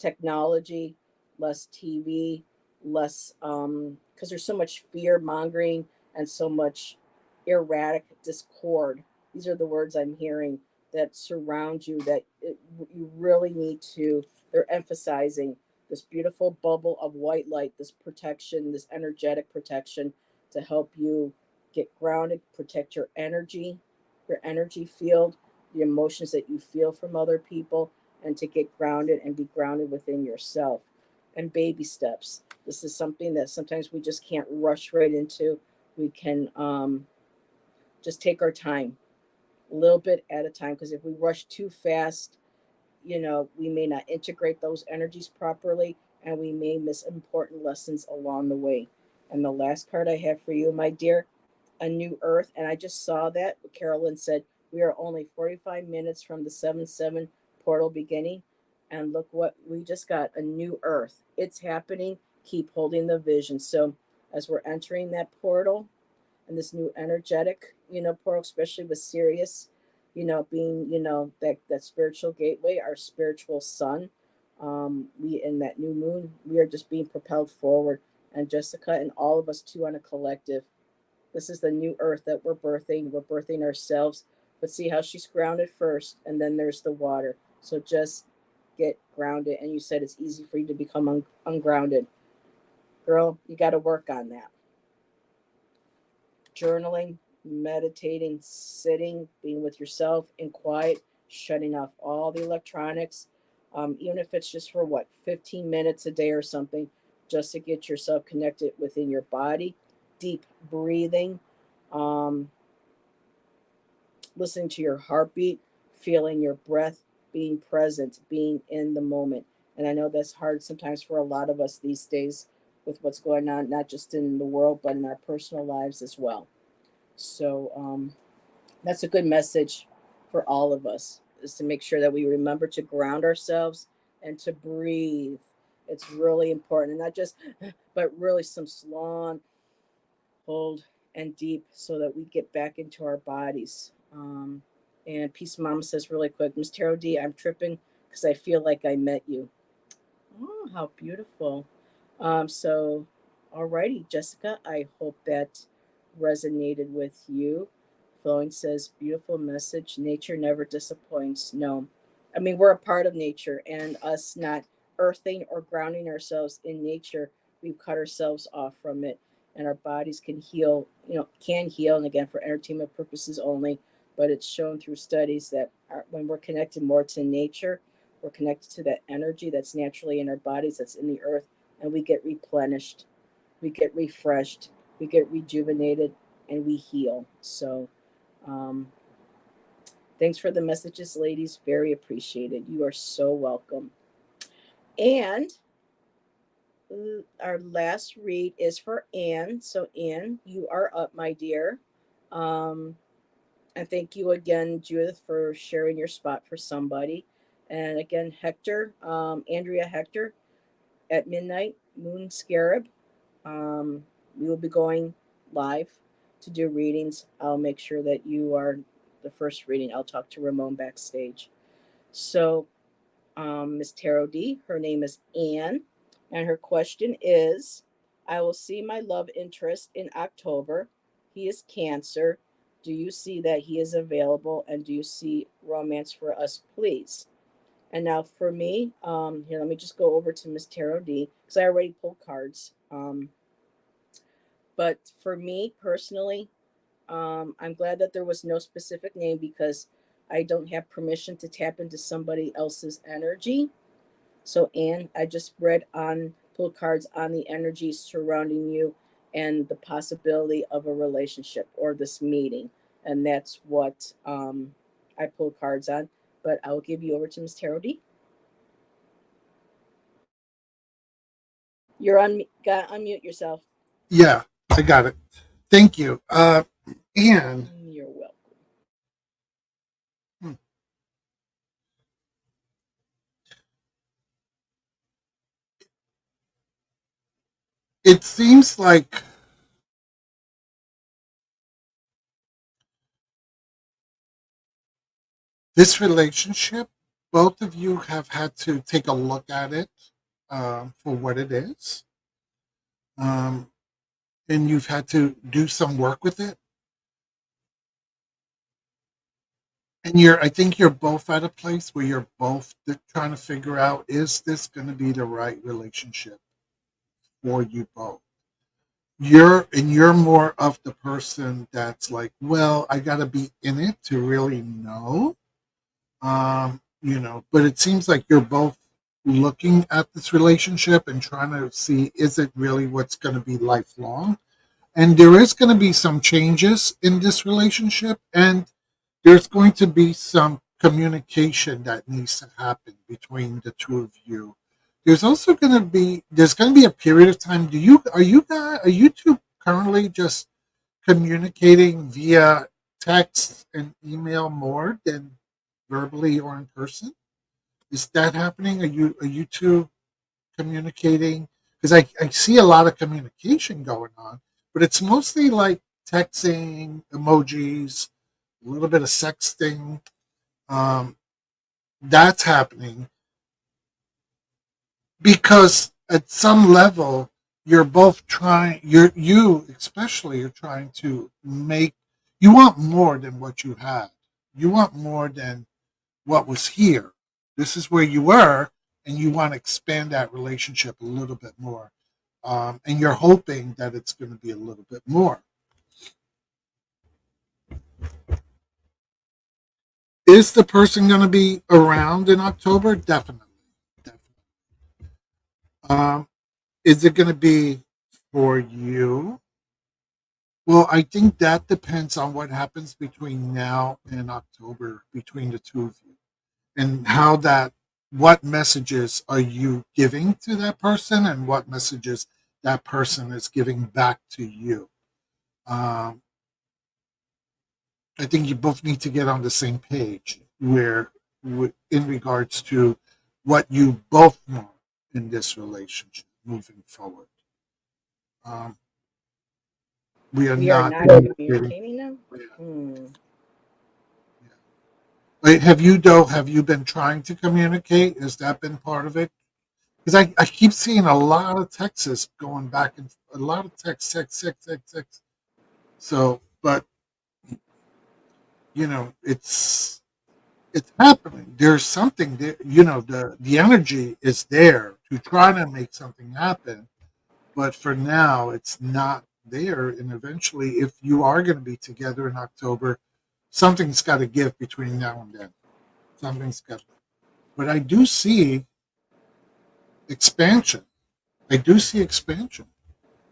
technology, less TV, less because there's so much fear mongering and so much erratic discord. These are the words I'm hearing that surround you you really need to. They're emphasizing this beautiful bubble of white light, this protection, this energetic protection to help you get grounded, protect your energy field, the emotions that you feel from other people, and to get grounded and be grounded within yourself. And baby steps. This is something that sometimes we just can't rush right into. We can just take our time, a little bit at a time, because if we rush too fast, we may not integrate those energies properly and we may miss important lessons along the way. And the last card I have for you, my dear, a new earth. And I just saw that. Carolyn said, we are only 45 minutes from the 7-7 portal beginning. And look what we just got, a new earth. It's happening. Keep holding the vision. So as we're entering that portal and this new energetic, portal, especially with Sirius, being, that spiritual gateway, our spiritual sun. We in that new moon, we are just being propelled forward. And Jessica and all of us too on a collective, this is the new earth that we're birthing. We're birthing ourselves. But see how she's grounded first, and then there's the water. So just get grounded. And you said it's easy for you to become ungrounded. Girl, you got to work on that. Journaling, meditating, sitting, being with yourself in quiet, shutting off all the electronics, even if it's just for 15 minutes a day or something, just to get yourself connected within your body. Deep breathing, um, listening to your heartbeat, feeling your breath, being present, being in the moment. And I know that's hard sometimes for a lot of us these days with what's going on, not just in the world, but in our personal lives as well. So that's a good message for all of us, is to make sure that we remember to ground ourselves and to breathe. It's really important. And not just, but really some long hold and deep so that we get back into our bodies. And Peace Mama says really quick, Miss Tarot D, I'm tripping because I feel like I met you. Oh, how beautiful. So, alrighty, Jessica, I hope that resonated with you. Flowing says, beautiful message. Nature never disappoints. No, I mean, we're a part of nature, and us not earthing or grounding ourselves in nature, we've cut ourselves off from it, and our bodies can heal. Can heal, and again for entertainment purposes only. But it's shown through studies that when we're connected more to nature, we're connected to that energy that's naturally in our bodies, that's in the earth, and we get replenished, we get refreshed, we get rejuvenated, and we heal. So, um, thanks for the messages, ladies. Very appreciated. You are so welcome. And our last read is for Anne. So, Anne, you are up, my dear. Um, and thank you again, Judith, for sharing your spot for somebody. And again, Hector, Andrea Hector, at midnight, Moon Scarab. We will be going live to do readings. I'll make sure that you are the first reading. I'll talk to Ramon backstage. So, Miss Tarot D, her name is Anne, and her question is, I will see my love interest in October. He is Cancer. Do you see that he is available, and do you see romance for us, please? And now for me, here, let me just go over to Miss Tarot D because I already pulled cards. But for me personally, I'm glad that there was no specific name because I don't have permission to tap into somebody else's energy. So, Anne, I just read on, pull cards on the energies surrounding you and the possibility of a relationship or this meeting. And that's what I pulled cards on. But I will give you over to Miss Tarot D. You're on. Got unmute yourself. Yeah, I got it. Thank you. And You're welcome. hmm, it seems like this relationship, both of you have had to take a look at it for what it is. Um, and you've had to do some work with it. And I think you're both at a place where you're both trying to figure out, is this going to be the right relationship for you both? You're more of the person that's like, well, I got to be in it to really know. But it seems like you're both looking at this relationship and trying to see, is it really what's going to be lifelong? And there is going to be some changes in this relationship, and there's going to be some communication that needs to happen between the two of you. There's going to be a period of time. Are you two currently just communicating via text and email more than verbally or in person? Is that happening? Are you two communicating? Because I see a lot of communication going on, but it's mostly like texting, emojis, a little bit of sexting. Um, that's happening because at some level you're both trying. You especially are trying to make. You want more than what you had. You want more than what was here. This is where you were, and you want to expand that relationship a little bit more. And you're hoping that it's going to be a little bit more. Is the person going to be around in October? Definitely. Definitely. Um, is it going to be for you? Well, I think that depends on what happens between now and October between the two of you, and what messages are you giving to that person, and what messages that person is giving back to you. Um, I think you both need to get on the same page in regards to what you both want in this relationship moving forward. Um, we are We are not not communicating. communicating now. Hmm. Wait, have you been trying to communicate? Has that been part of it? Because I keep seeing a lot of texts going back, and a lot of text. So, but it's it's happening. There's something there, the energy is there to try to make something happen, but for now it's not there. And eventually, if you are going to be together in October, something's got to give between now and then. Something's got. But I do see expansion. I do see expansion.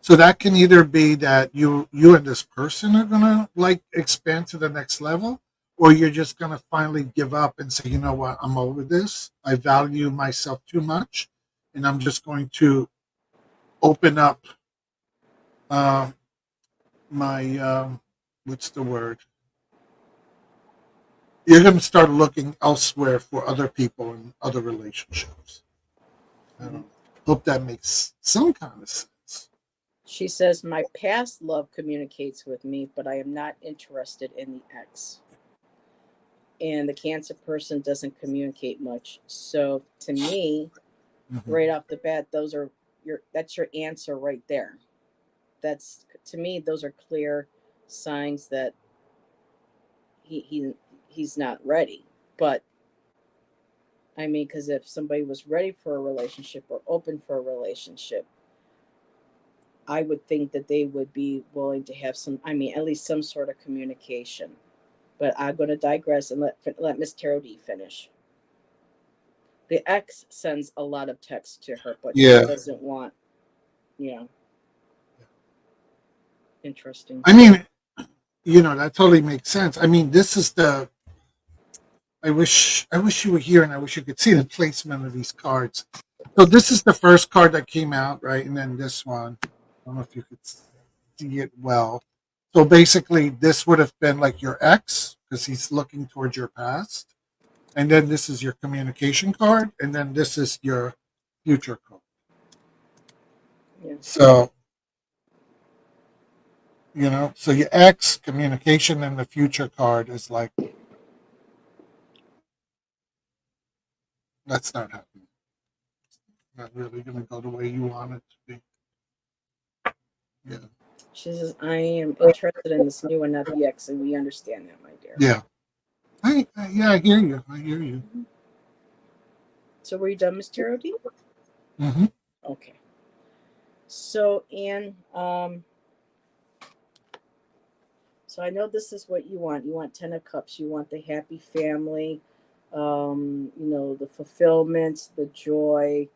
So that can either be that you and this person are gonna like expand to the next level, or you're just gonna finally give up and say, you know what, I'm over this. I value myself too much, and I'm just going to open up uh, my what's the word? You're gonna start looking elsewhere for other people and other relationships. I don't know. Hope that makes some kind of sense. She says, my past love communicates with me, but I am not interested in the ex. And the Cancer person doesn't communicate much. So to me, Mhm. right off the bat, that's your answer right there. That's to me, those are clear signs that he, he he's not ready. But I mean, because if somebody was ready for a relationship or open for a relationship, I would think that they would be willing to have some, I mean, at least some sort of communication. But I'm going to digress and let Miss Tarot D finish. The ex sends a lot of text to her, but she Yeah, doesn't want, you know, interesting. I mean, that totally makes sense. I mean, this is the I wish you were here and I wish you could see the placement of these cards. So this is the first card that came out, right? And then this one. I don't know if you could see it well. So basically this would have been like your ex because he's looking towards your past. And then this is your communication card and then this is your future card. Yeah. So, so your ex communication and the future card is like that's not happening. Not really going to go the way you want it to be. Yeah. She says, I am interested in this new one, not the ex, and we understand that, my dear. Yeah. Yeah, I hear you. I hear you. Mhm. So were you done, Miss Tarot D? Hmm. Okay. So, Anne, so I know this is what you want. You want Ten of Cups. You want the happy family, the fulfillment, the joy,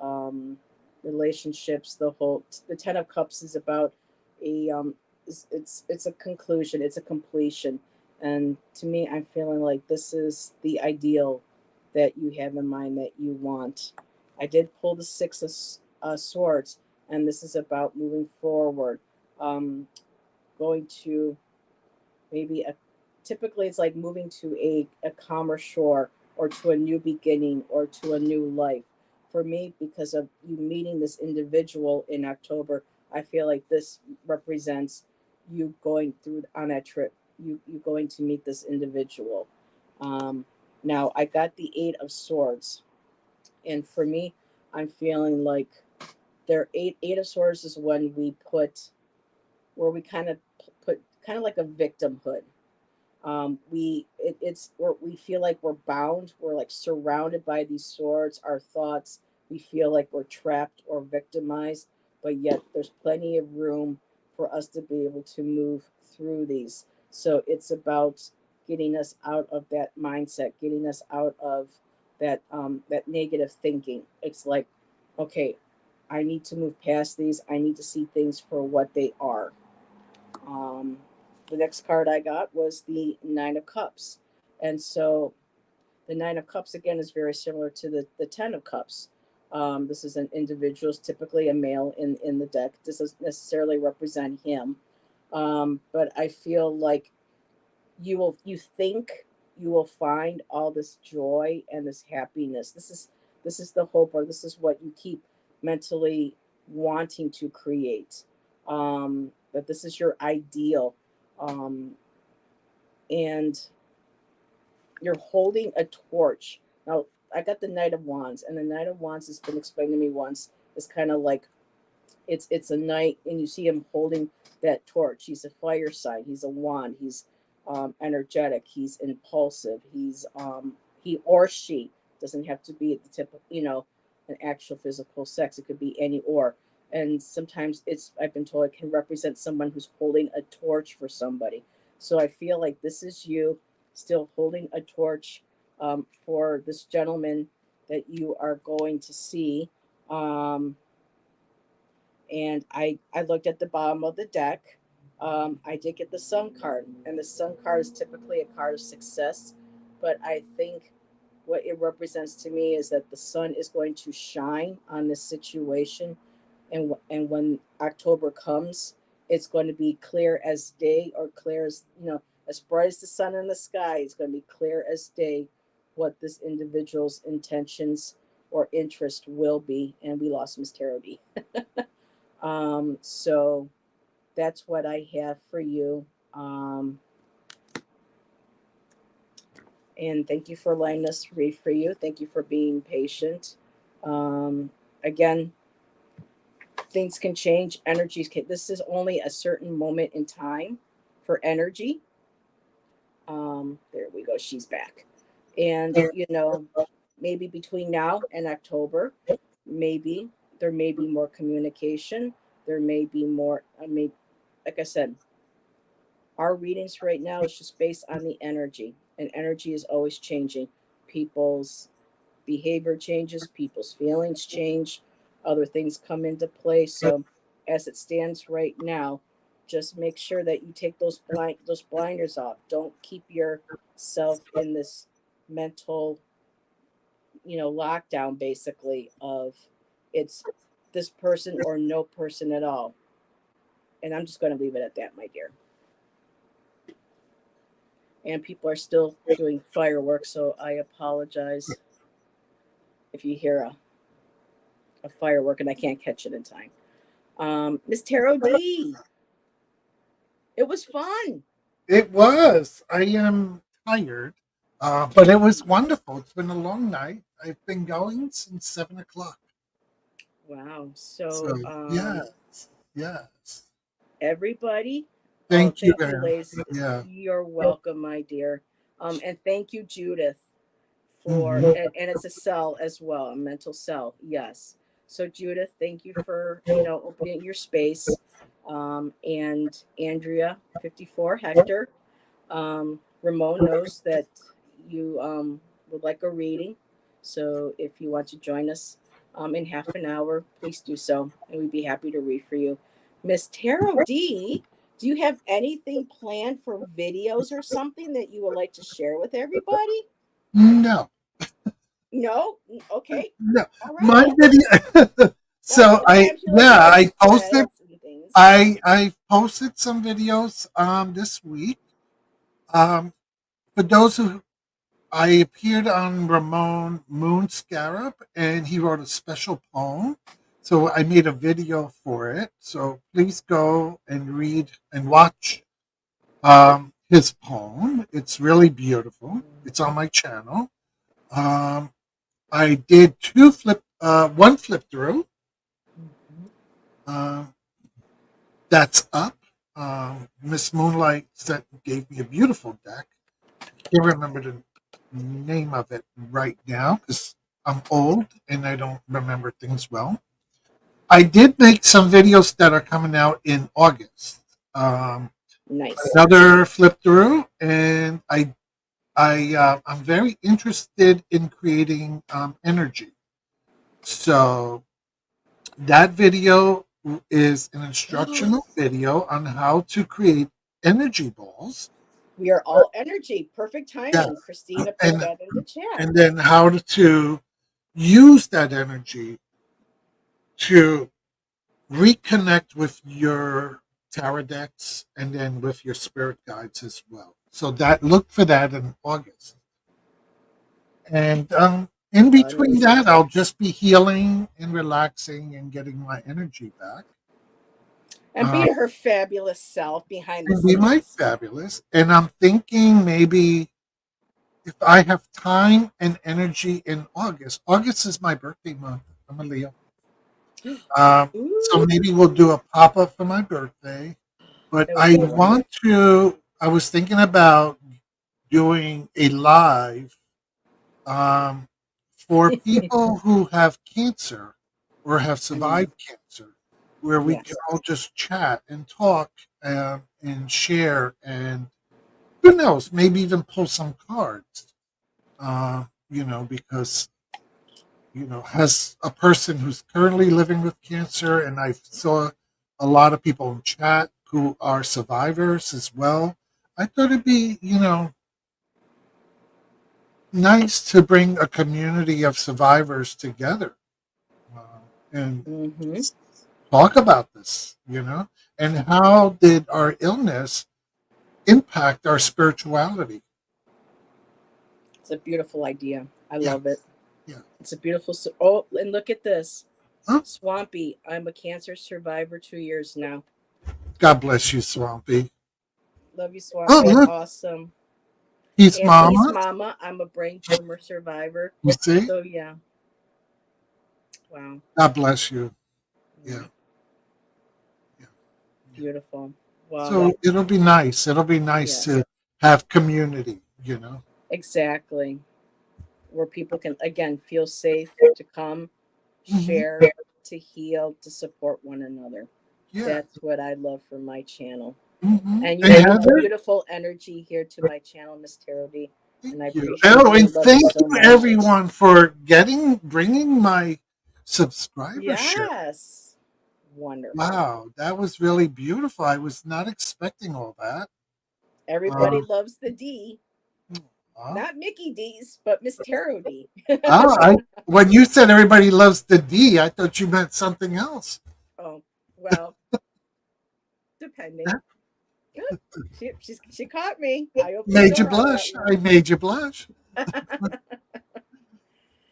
um, relationships. The Ten of Cups is about a it's a conclusion. It's a completion, and to me, I'm feeling like this is the ideal that you have in mind that you want. I did pull the Six of Swords, and this is about moving forward. Going to maybe a typically it's like moving to a calmer shore or to a new beginning or to a new life. For me, because of you meeting this individual in October, I feel like this represents you going through on that trip. You going to meet this individual. um, Now I got the Eight of Swords, and for me, I'm feeling like their eight of swords is when we put where we kind of put kind of like a victimhood. We feel like we're bound, we're like surrounded by these swords, our thoughts, we feel like we're trapped or victimized, but yet there's plenty of room for us to be able to move through these. So it's about getting us out of that mindset, getting us out of that negative thinking. It's like, okay, I need to move past these, I need to see things for what they are. um, the next card I got was the Nine of Cups. And so the Nine of Cups, again, is very similar to the Ten of Cups. This is an individual, typically a male in the deck. This doesn't necessarily represent him. But I feel like you think you will find all this joy and this happiness. This is the hope, or this is what you keep mentally wanting to create. That this is your ideal. Um, and you're holding a torch. Now, I got the Knight of Wands, and the Knight of Wands has been explained to me once. It's kind of like it's a knight, and you see him holding that torch. He's a fire sign. He's a wand. He's energetic. He's impulsive. He or she doesn't have to be at the tip of, an actual physical sex. It could be any or. And sometimes I've been told it can represent someone who's holding a torch for somebody. So I feel like this is you still holding a torch for this gentleman that you are going to see. Um, and I looked at the bottom of the deck. I did get the Sun card, and the Sun card is typically a card of success, but I think what it represents to me is that the sun is going to shine on this situation, and when October comes, it's going to be clear as day, or clear as as bright as the sun in the sky. It's going to be clear as day what this individual's intentions or interest will be. And we lost Miss Tarot D. So that's what I have for you. And thank you for letting us read for you. Thank you for being patient. Again, things can change. Energies can. This is only a certain moment in time for energy. There we go. She's back. And maybe between now and October, maybe there may be more communication. There may be more. Like I said, our readings right now is just based on the energy, and energy is always changing. People's behavior changes, people's feelings change, other things come into play. So, as it stands right now, just make sure that you take those blinders off. Don't keep yourself in this mental, lockdown basically of it's this person or no person at all. And I'm just going to leave it at that, my dear. And people are still doing fireworks, so I apologize if you hear a firework and I can't catch it in time. Miss Tarot D, it was fun. It was. I am tired, but it was wonderful. It's been a long night. I've been going since 7 o'clock. Wow. So So, yes, yes. everybody, oh, Thank you, thank you, Aaron. ladies. Yeah. You're welcome, my dear. And thank you, Judith, for Mhm. and it's a cell as well, a mental cell. Yes. So Judith, thank you for opening your space. And Andrea, 54, Hector. Ramon knows that you would like a reading. So if you want to join us in half an hour, please do so, and we'd be happy to read for you. Miss Tarot D, do you have anything planned for videos or something that you would like to share with everybody? No, No? Okay. no. All My right. video. Well, So sometimes you like to like I posted spreads and things. I posted some videos this week. Um for those who I appeared on Ramon Moon Scarab, and he wrote a special poem. So I made a video for it. So please go and read and watch his poem. It's really beautiful. It's on my channel. Um, I did one flip through. Uh, that's up. Miss Moonlight gave me a beautiful deck. Can't remember the name of it right now because I'm old and I don't remember things well. I did make some videos that are coming out in August. Um, Nice. Another flip through, and I'm very interested in creating energy. So that video is an instructional video on how to create energy balls. We are all energy. Perfect Yeah, timing. Christina put and that in the chat. and then how to use that energy to reconnect with your tarot decks and then with your spirit guides as well. So that look for that in August. And in between Nice. that, I'll just be healing and relaxing and getting my energy back. And being her fabulous self behind the And be my scenes. fabulous. And I'm thinking maybe if I have time and energy in August. August is my birthday month. I'm a Leo. So Ooh, maybe we'll do a pop up for my birthday. But that would I be want wonderful. to I was thinking about doing a live um, for people who have cancer or have Mm, survived cancer, where we can yes. all just chat and talk and share, and who knows, maybe even pull some cards. Because as a person who's currently living with cancer, and I saw a lot of people in chat who are survivors as well. I thought it'd be, nice to bring a community of survivors together and Mm-hmm. just talk about this, and how did our illness impact our spirituality? It's a beautiful idea. I Yeah, love it. yeah. It's a beautiful. Oh, and look at this. Huh? Swampy. I'm a cancer survivor 2 years now. God bless you, Swampy. Love you, Oh, Swampy. look, Awesome. he's Anthony's Mama. mama. I'm a brain tumor survivor. You see? So yeah. Wow. God bless you. Yeah, Mm, yeah, yeah. beautiful. Wow. So That. it'll be nice. It'll be nice Yes. to have community. Exactly. Where people can again feel safe to come, Hmm. share, to heal, to support one another. Yeah. That's what I love for my channel. And you And bring a Heather, beautiful energy here to my channel, Miss Terody. thank And I you. appreciate Oh, you and and love you thank so you much. everyone for bringing my subscribership. Yes. Wonderful. Wow, that was really beautiful. I was not expecting all that. Everybody Um, loves the D. uh, Not Mickey D's, but Miss Terody. I when you said everybody loves the D, I thought you meant something else. Oh, well, depending. Good. She caught me. I opened the Made you door on that blush. one. I made you blush.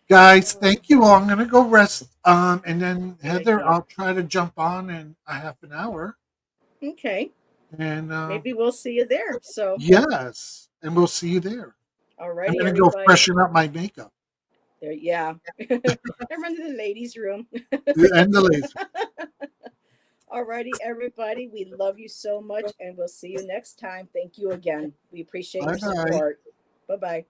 Guys, thank you all. I'm gonna go rest. And then Good Heather, idea. I'll try to jump on in a half an hour. Okay. And Maybe we'll see you there. So, yes, and we'll see you there. I'm alrighty, gonna go everybody. freshen up my makeup There, yeah. I run to the ladies' room. and the laser. Alrighty, everybody. We love you so much, and we'll see you next time. Thank you again. We appreciate Bye your bye. support. Bye bye.